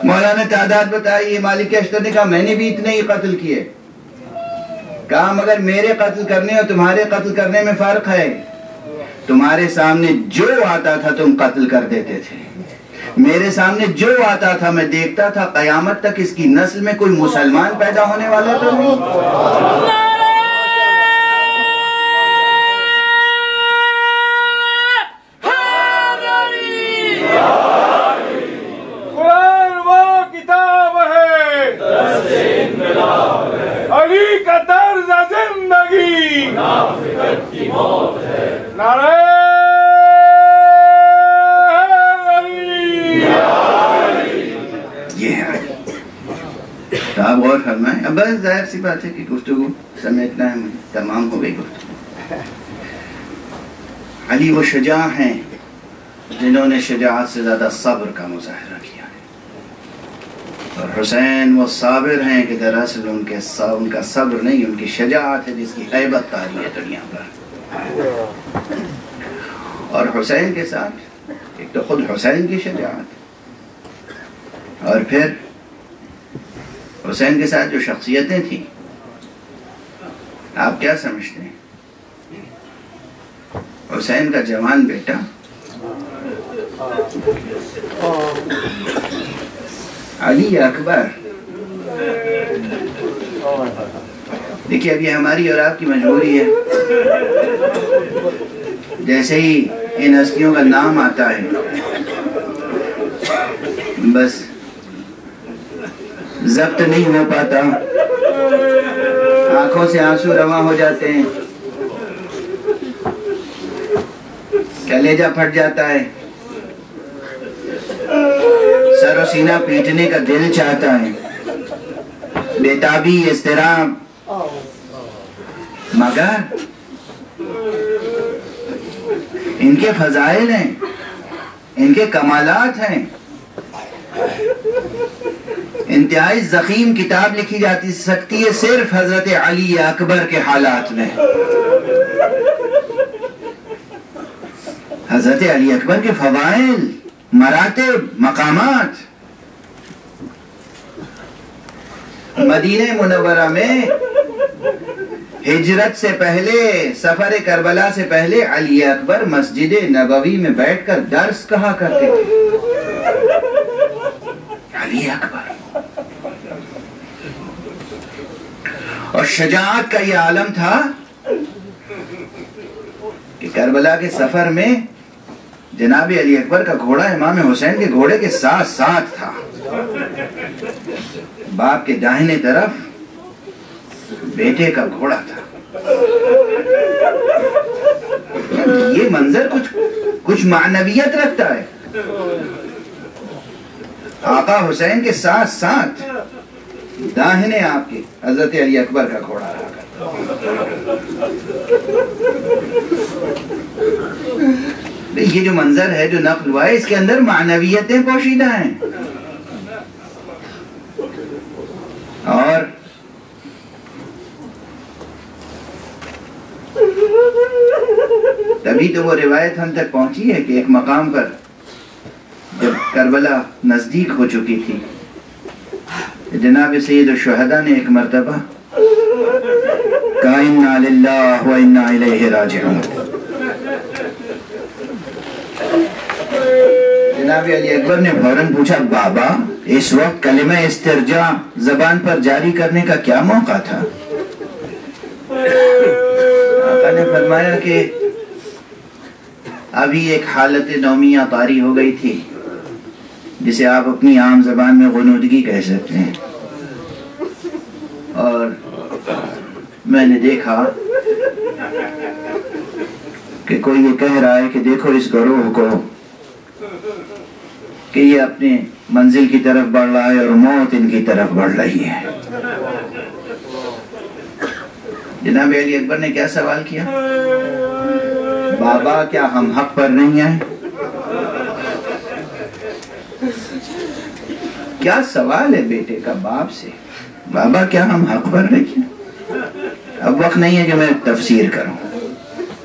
Speaker 1: مولا نے تعداد بتائی. مالک اشتر نے کہا میں نے بھی اتنے ہی قتل کیے. کہا مگر میرے قتل کرنے اور تمہارے قتل کرنے میں فرق ہے. تمہارے سامنے جو آتا تھا تم قتل کر دیتے تھے, میرے سامنے جو آتا تھا میں دیکھتا تھا. قیامت تک اس کی نسل میں کوئی مسلمان پیدا ہونے والا تو نہیں.
Speaker 2: علی کا طرز زندگی منافقت کی موت ہے. نعرہ علی.
Speaker 1: یہ ہے. تو آپ غور فرمائیں. اب بس ظاہر سی بات ہے کہ گفتگو سمیٹنا ہے, تمام ہو گئی گفتگو. علی وہ شجاع ہیں جنہوں نے شجاعت سے زیادہ صبر کا مظاہرہ کیا, اور حسین وہ صابر ہیں کہ دراصل ان کا صبر نہیں, ان کی شجاعت ہے جس کی ہیبت طاری ہے دنیا پر. اور حسین کے ساتھ ایک تو خود حسین کی شجاعت, اور پھر حسین کے ساتھ جو شخصیتیں تھیں. آپ کیا سمجھتے ہیں حسین کا جوان بیٹا علی اکبر, دیکھیے اب یہ ہماری اور آپ کی مجبوری ہے. جیسے ہی ان ہستیوں کا نام آتا ہے بس ضبط نہیں ہو پاتا, آنکھوں سے آنسو رواں ہو جاتے ہیں, کلیجہ پھٹ جاتا ہے, سر و سینہ پیٹنے کا دل چاہتا ہے, بےتابی, اضطراب. مگر ان کے فضائل ہیں, ان کے کمالات ہیں. انتہائی ضخیم کتاب لکھی جاتی سکتی ہے صرف حضرت علی اکبر کے حالات میں. حضرت علی اکبر کے فضائل, مراتب, مقامات. مدینہ منورہ میں ہجرت سے پہلے, سفر کربلا سے پہلے علی اکبر مسجد نبوی میں بیٹھ کر درس کہا کرتے تھے. علی اکبر. اور شجاعت کا یہ عالم تھا کہ کربلا کے سفر میں جناب علی اکبر کا گھوڑا امام حسین کے گھوڑے کے ساتھ ساتھ تھا. باپ کے داہنے طرف بیٹے کا گھوڑا تھا. یہ منظر کچھ معنویت رکھتا ہے. آقا حسین کے ساتھ ساتھ داہنے آپ کے حضرت علی اکبر کا گھوڑا رہا کرتا. یہ جو منظر ہے جو نقل ہوا ہے اس کے اندر معنویتیں پوشیدہ ہیں. اور تبھی تو وہ روایت ہم تک پہنچی ہے کہ ایک مقام پر جب کربلا نزدیک ہو چکی تھی جناب سید الشہداء نے ایک مرتبہ کہا انا للہ و انا الیہ راجعون. جناب علی اکبر نے فوراً پوچھا بابا اس وقت کلمہ استرجاع زبان پر جاری کرنے کا کیا موقع تھا؟ آقا نے فرمایا کہ ابھی ایک حالت نومیہ طاری ہو گئی تھی جسے آپ اپنی عام زبان میں غنودگی کہہ سکتے ہیں، اور میں نے دیکھا کہ کوئی یہ کہہ رہا ہے کہ دیکھو اس گروہ کو کہ یہ اپنے منزل کی طرف بڑھ رہا ہے اور موت ان کی طرف بڑھ رہی ہے۔ جناب علی اکبر نے کیا سوال کیا؟ بابا کیا ہم حق پر نہیں ہیں؟ کیا سوال ہے بیٹے کا باپ سے، بابا کیا ہم حق پر نہیں ہیں؟ اب وقت نہیں ہے کہ میں تفسیر کروں،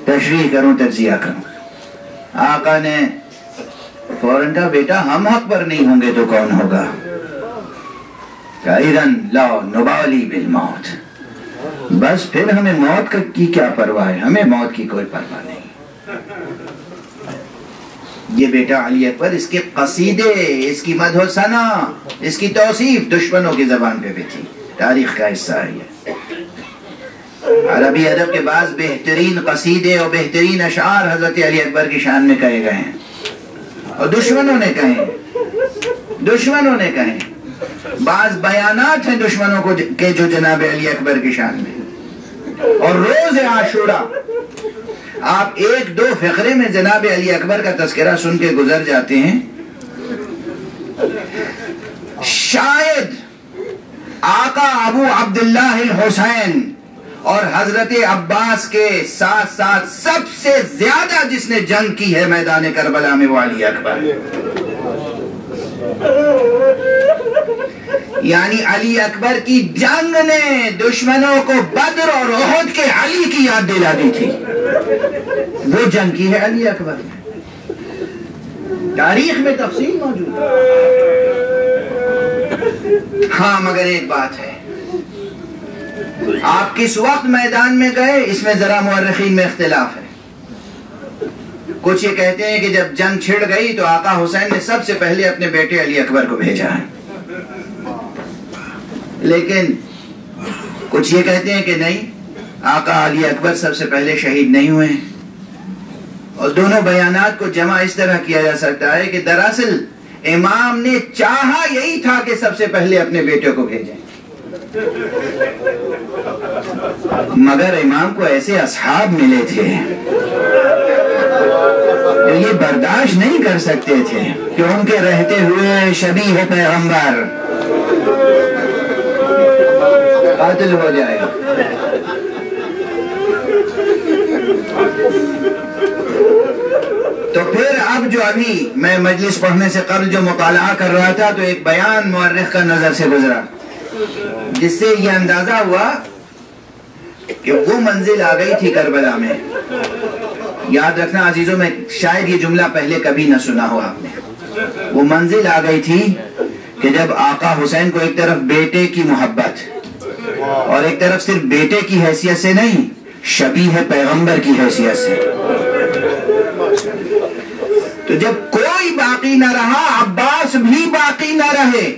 Speaker 1: تشریح کروں، تجزیہ کروں۔ آقا نے فوراً کہا بیٹا ہم حق پر نہیں ہوں گے تو کون ہوگا؟ اذن لا نبالی بالموت، بس پھر ہمیں موت کی کیا پرواہ ہے، ہمیں موت کی کوئی پرواہ نہیں۔ یہ بیٹا علی اکبر، اس کے قصیدے، اس کی مدح و ثنا، اس کی توصیف دشمنوں کی زبان پہ بھی تھی، تاریخ کا حصہ ہے یہ۔ عربی ادب کے بعض بہترین قصیدے اور بہترین اشعار حضرت علی اکبر کی شان میں کہے گئے ہیں، اور دشمنوں نے کہیں، بعض بیانات ہیں دشمنوں کو کہ جو جناب علی اکبر کی شان میں۔ اور روز عاشورہ آپ ایک دو فقرے میں جناب علی اکبر کا تذکرہ سن کے گزر جاتے ہیں، شاید آقا ابو عبداللہ الحسین اور حضرت عباس کے ساتھ ساتھ سب سے زیادہ جس نے جنگ کی ہے میدان کربلا میں وہ علی اکبر، یعنی علی اکبر کی جنگ نے دشمنوں کو بدر اور احد کے علی کی یاد دلا دی تھی، وہ جنگ کی ہے علی اکبر نے، تاریخ میں تفصیل موجود ہے۔ ہاں مگر ایک بات ہے، آپ کس وقت میدان میں گئے اس میں ذرا مورخین میں اختلاف ہے۔ کچھ یہ کہتے ہیں کہ جب جنگ چھڑ گئی تو آقا حسین نے سب سے پہلے اپنے بیٹے علی اکبر کو بھیجا ہے، لیکن کچھ یہ کہتے ہیں کہ نہیں، آقا علی اکبر سب سے پہلے شہید نہیں ہوئے ہیں۔ اور دونوں بیانات کو جمع اس طرح کیا جا سکتا ہے کہ دراصل امام نے چاہا یہی تھا کہ سب سے پہلے اپنے بیٹے کو بھیجیں، مگر امام کو ایسے اصحاب ملے تھے جو یہ برداشت نہیں کر سکتے تھے کہ ان کے رہتے ہوئے شبیہ پیغمبر قاتل ہو جائے۔ تو پھر اب جو ابھی میں مجلس پڑھنے سے قبل جو مطالعہ کر رہا تھا تو ایک بیان مورخ کا نظر سے گزرا جس سے یہ اندازہ ہوا کہ وہ منزل آ گئی تھی کربلا میں۔ یاد رکھنا عزیزوں، میں شاید یہ جملہ پہلے کبھی نہ سنا ہو آپ نے، وہ منزل آ گئی تھی کہ جب آقا حسین کو ایک طرف بیٹے کی محبت اور ایک طرف صرف بیٹے کی حیثیت سے نہیں، شبیہ پیغمبر کی حیثیت سے، تو جب کوئی باقی نہ رہا، عباس بھی باقی نہ رہے،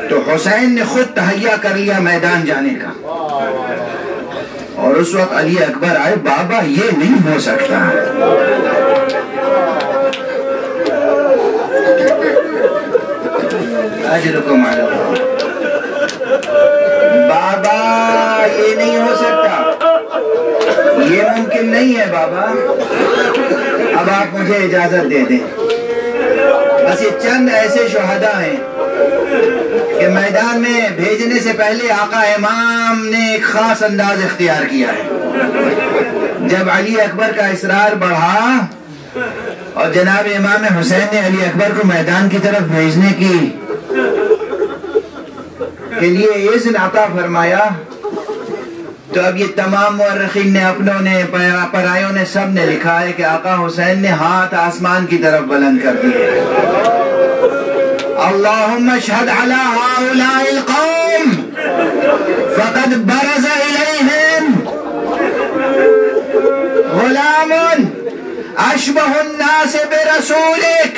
Speaker 1: تو حسین نے خود تہیا کر لیا میدان جانے کا، اور اس وقت علی اکبر آئے، بابا یہ نہیں ہو سکتا، اجرکم علی اللہ، بابا یہ نہیں ہو سکتا، یہ ممکن نہیں ہے بابا، اب آپ مجھے اجازت دے دیں۔ بس یہ چند ایسے شہداء ہیں کہ میدان میں بھیجنے سے پہلے آقا امام نے ایک خاص انداز اختیار کیا ہے۔ جب علی اکبر کا اصرار بڑھا اور جناب امام حسین نے علی اکبر کو میدان کی طرف بھیجنے کے لیے اذن عطا فرمایا، تو اب یہ تمام مورخین نے، اپنوں نے، پرایوں نے، سب نے لکھا ہے کہ آقا حسین نے ہاتھ آسمان کی طرف بلند کر دیے، اللہم اشہد علی ہؤلاء القوم فقد برز الیہم غلام اشبہ الناس برسولک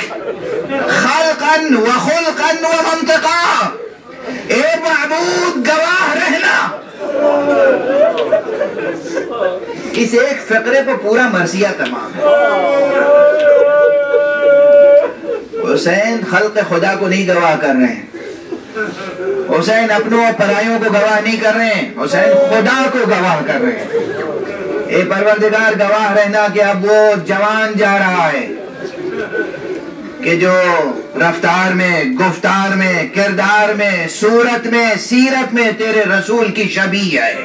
Speaker 1: خلقا وخلقا ومنطقا، اے معبود گواہ رہنا۔ اس ایک فقرے پر پورا مرثیہ تمام ہے۔ حسین خلق خدا کو نہیں گواہ کر رہے ہیں، حسین اپنوں اور پرائیوں کو گواہ نہیں کر رہے ہیں، حسین خدا کو گواہ کر رہے ہیں۔ اے پروردگار گواہ رہنا کہ اب وہ جوان جا رہا ہے کہ جو رفتار میں، گفتار میں، کردار میں، صورت میں، سیرت میں تیرے رسول کی شبیہ ہے۔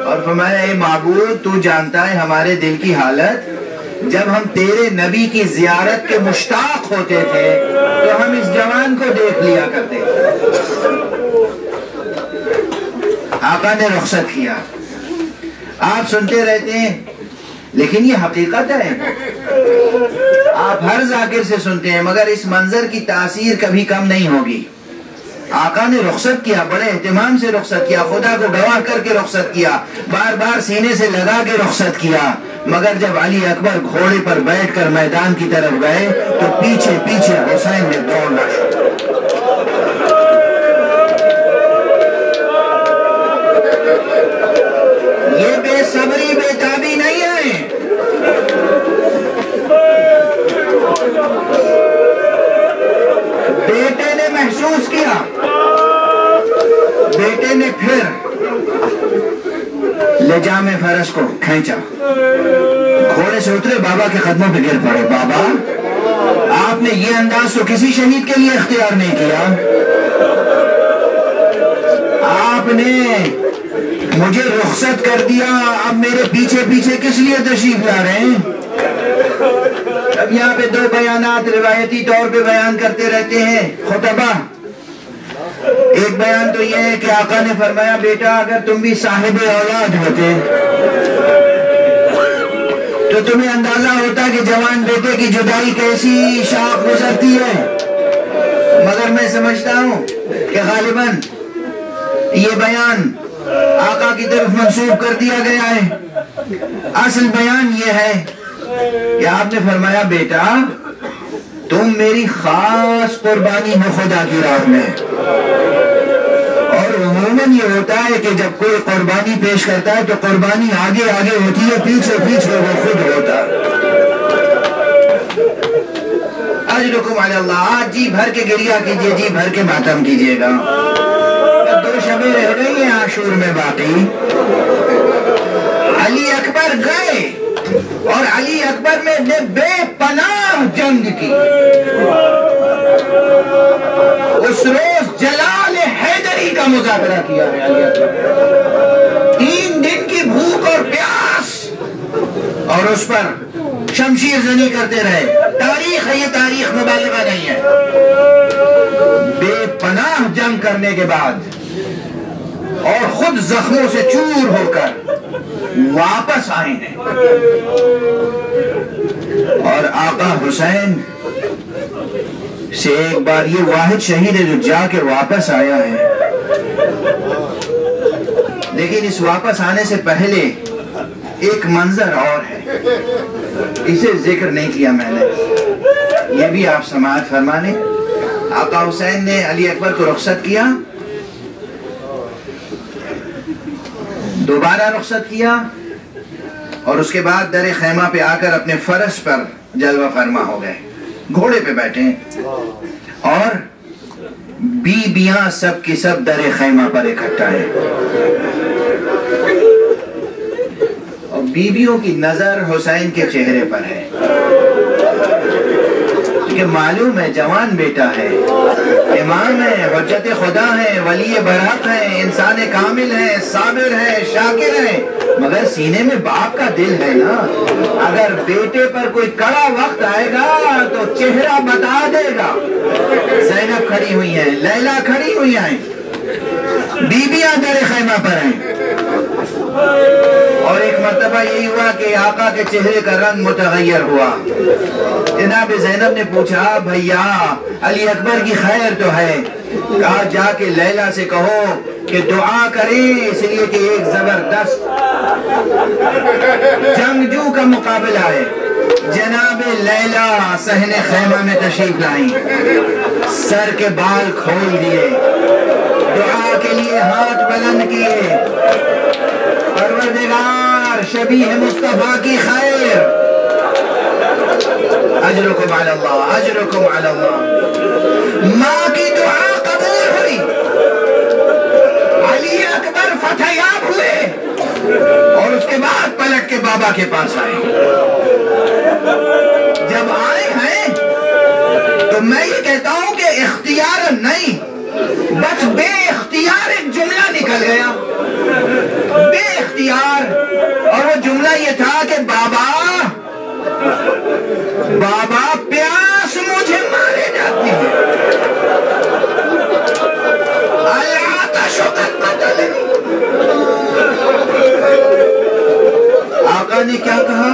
Speaker 1: اور فرمایا اے معبود تو جانتا ہے ہمارے دل کی حالت، جب ہم تیرے نبی کی زیارت کے مشتاق ہوتے تھے تو ہم اس جوان کو دیکھ لیا کرتے تھے۔ آقا نے رخصت کیا، آپ سنتے رہتے ہیں لیکن یہ حقیقت ہے، آپ ہر ذاکر سے سنتے ہیں مگر اس منظر کی تاثیر کبھی کم نہیں ہوگی۔ آقا نے رخصت کیا، بڑے اہتمام سے رخصت کیا، خدا کو گواہ کر کے رخصت کیا، بار بار سینے سے لگا کے رخصت کیا، مگر جب علی اکبر گھوڑے پر بیٹھ کر میدان کی طرف گئے تو پیچھے پیچھے حسین نے دوڑنا شروع۔ یہ بے صبری بے تابی نہیں ہے، بیٹے نے محسوس کیا، بیٹے نے پھر لجام فرس کو کھینچا، گھوڑے سے اترے، بابا کے قدموں پہ گر پڑے۔ بابا آپ نے یہ انداز تو کسی شہید کے لیے اختیار نہیں کیا، آپ نے مجھے رخصت کر دیا، اب میرے پیچھے پیچھے کس لیے تشریف لا رہے ہیں؟ اب یہاں پہ دو بیانات روایتی طور پہ بیان کرتے رہتے ہیں خطبہ۔ ایک بیان تو یہ ہے کہ آقا نے فرمایا بیٹا اگر تم بھی صاحب اولاد ہوتے تو تمہیں اندازہ ہوتا کہ جوان بیٹے کی جدائی کیسی شاخ گزرتی ہے، مگر میں سمجھتا ہوں کہ غالباً یہ بیان آقا کی طرف منسوب کر دیا گیا ہے۔ اصل بیان یہ ہے کہ آپ نے فرمایا بیٹا تم میری خاص قربانی ہو خدا کی راہ میں، اور عموماً یہ ہوتا ہے کہ جب کوئی قربانی پیش کرتا ہے تو قربانی آگے آگے ہوتی ہے، پیچھے پیچھے وہ خود ہوتا۔ اجرکم علی اللہ، آج جی بھر کے گریہ کیجئے، جی بھر کے ماتم کیجئے گا، دو شبیں رہ گئی ہیں عاشور میں باقی۔ علی اکبر گئے اور علی اکبر نے بے پناہ جنگ کی۔ اس روز جلال حیدری کا مذاکرہ کیا ہے علی اکبر، 3 دن کی بھوک اور پیاس، اور اس پر شمشیر زنی کرتے رہے۔ تاریخ ہے یہ، تاریخ مبالغہ نہیں ہے۔ بے پناہ جنگ کرنے کے بعد اور خود زخموں سے چور ہو کر واپس آئے ہیں، اور آقا حسین سے ایک بار یہ واحد شہید ہے جو جا کے واپس آیا ہے۔ لیکن اس واپس آنے سے پہلے ایک منظر اور ہے، اسے ذکر نہیں کیا میں نے، یہ بھی آپ سماعت فرمانے۔ آقا حسین نے علی اکبر کو رخصت کیا، دوبارہ رخصت کیا، اور اس کے بعد در خیمہ پہ آ کر اپنے فرس پر جلوہ فرما ہو گئے، گھوڑے پہ بیٹھے، اور بیویاں سب کی سب در خیمہ پر اکٹھا ہیں، اور بیویوں کی نظر حسین کے چہرے پر ہے، کہ معلوم ہے جوان بیٹا ہے، امام ہے، حجت خدا ہے، ولی برحق ہے، انسان کامل ہے، صابر ہے، شاکر ہے، مگر سینے میں باپ کا دل ہے نا۔ اگر بیٹے پر کوئی کڑا وقت آئے گا تو چہرہ بتا دے گا۔ زینب کھڑی ہوئی ہیں، لیلا کھڑی ہوئی ہیں، بیویاں در خیمہ پر ہیں، اور ایک مرتبہ یہی ہوا کہ آقا کے چہرے کا رنگ متغیر ہوا۔ جناب زینب نے پوچھا بھیا علی اکبر کی خیر تو ہے؟ کہا جا کے لیلا سے کہو کہ دعا کریں، اس لیے کہ ایک زبردست جنگجو کا مقابلہ ہے، جناب لیلا صحن خیمہ میں تشریف لائیں، سر کے بال کھول دیے، دعا کے لیے ہاتھ بلند کیے، پروردگار شبیہ مصطفیٰ کی خیر، اجرکم علی اللہ، اجرکم علی اللہ۔ ماں کی دعا قبول ہوئی، علی اکبر فتح یاب ہوئے، اور اس کے بعد پلٹ کے بابا کے پاس آئے۔ جب آئے ہیں تو میں یہ کہتا ہوں کہ اختیار نہیں، بس بے اختیار ایک جملہ نکل گیا، بے اختیار، اور وہ جملہ یہ تھا کہ بابا پیاس مجھے مارے جاتی ہے، العطش قد قتلنی۔ آقا نے کیا کہا؟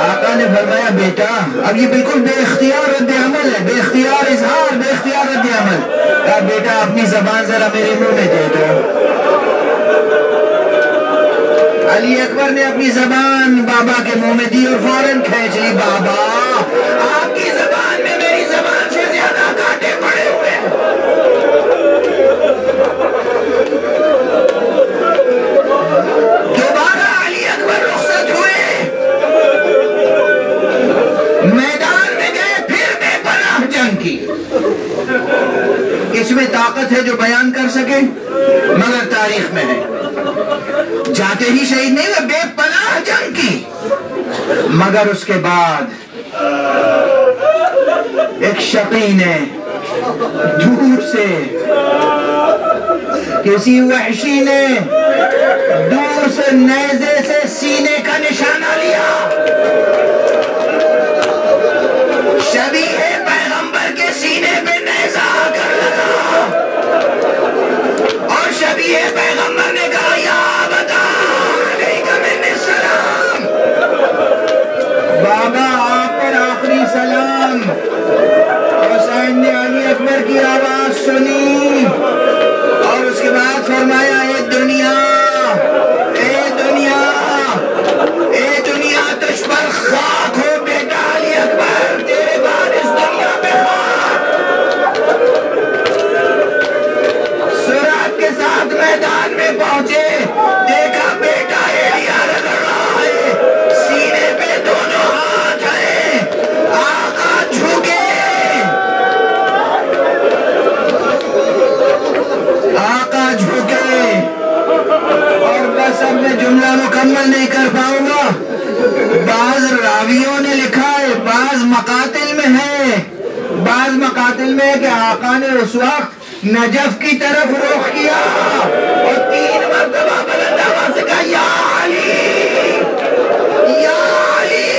Speaker 1: آقا نے فرمایا بیٹا، اب یہ بالکل بے اختیار رد عمل ہے، بے اختیار اظہار، بے اختیار رد عمل۔ کہا بیٹا اپنی زبان ذرا میرے منہ میں دے دو۔ علی اکبر نے اپنی زبان بابا کے منہ میں دی اور فوراً کھینچ لی۔ بابا آپ کی زبان میں میری زبان سے زیادہ کانٹے پڑے ہوئے ہیں۔ دوبارہ علی اکبر رخصت ہوئے، میدان میں گئے، پھر بے پناہ جنگ کی۔ اس میں طاقت ہے جو بیان کر سکے، مگر تاریخ میں ہے، جاتے ہی شہید نہیں ہوئے، بے پناہ جنگ کی۔ مگر اس کے بعد ایک شقی نے دور سے، کسی وحشی نے دور سے نیزے سے سینے کا نشانہ لیا، شبیہ پیغمبر کے سینے پہ نیزہ آ کر لگا، اور شبیہ پیغمبر نے کہا یا بتا علیکم منی السلام، بابا آپ پر آخری سلام۔ حسین نے علی اکبر کی آواز سنی اور اس کے بعد فرمایا اے دنیا، اے دنیا، اے دنیا تجھ پر خاک ہو بیٹا علی اکبر، تیرے بعد اس دنیا پہ خاک۔ سرعت کے ساتھ میدان میں پہنچے، دیکھا بیٹا ایڑیا رگڑ رہا ہے، سینے پہ دونوں ہاتھ ہیں، آقا جھکے، آقا جھکے، اور بس اب میں جملہ مکمل نہیں کر پاؤں گا۔ بعض راویوں نے لکھا ہے، بعض مقاتل میں ہے، بعض مقاتل میں ہے کہ آقا نے اس وقت نجف کی طرف رخ کیا اور 3 مرتبہ بلند آواز سے کہا یا علی، یا علی،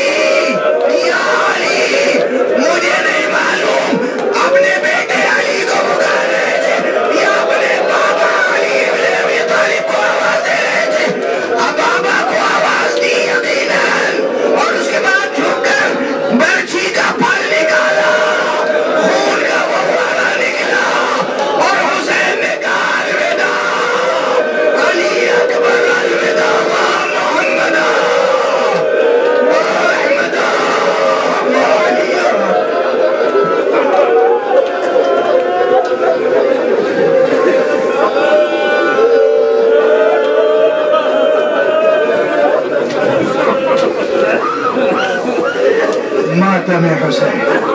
Speaker 1: یا علی۔ مجھے نہیں معلوم اپنے بیٹے علی کو پکار رہے تھے یا اپنے بابا علی ابن ابی طالب کو آواز دے رہے تھے۔ اب بابا کو آواز دی یقیناً، اور اس کے بعد جھک کر برچھی کا پھل نکالا، خون کا فوارہ نکلا، اور حسین نے کہا الوداع علی اکبر، الوداع محمد، محمد، علی۔ ماتم حسین۔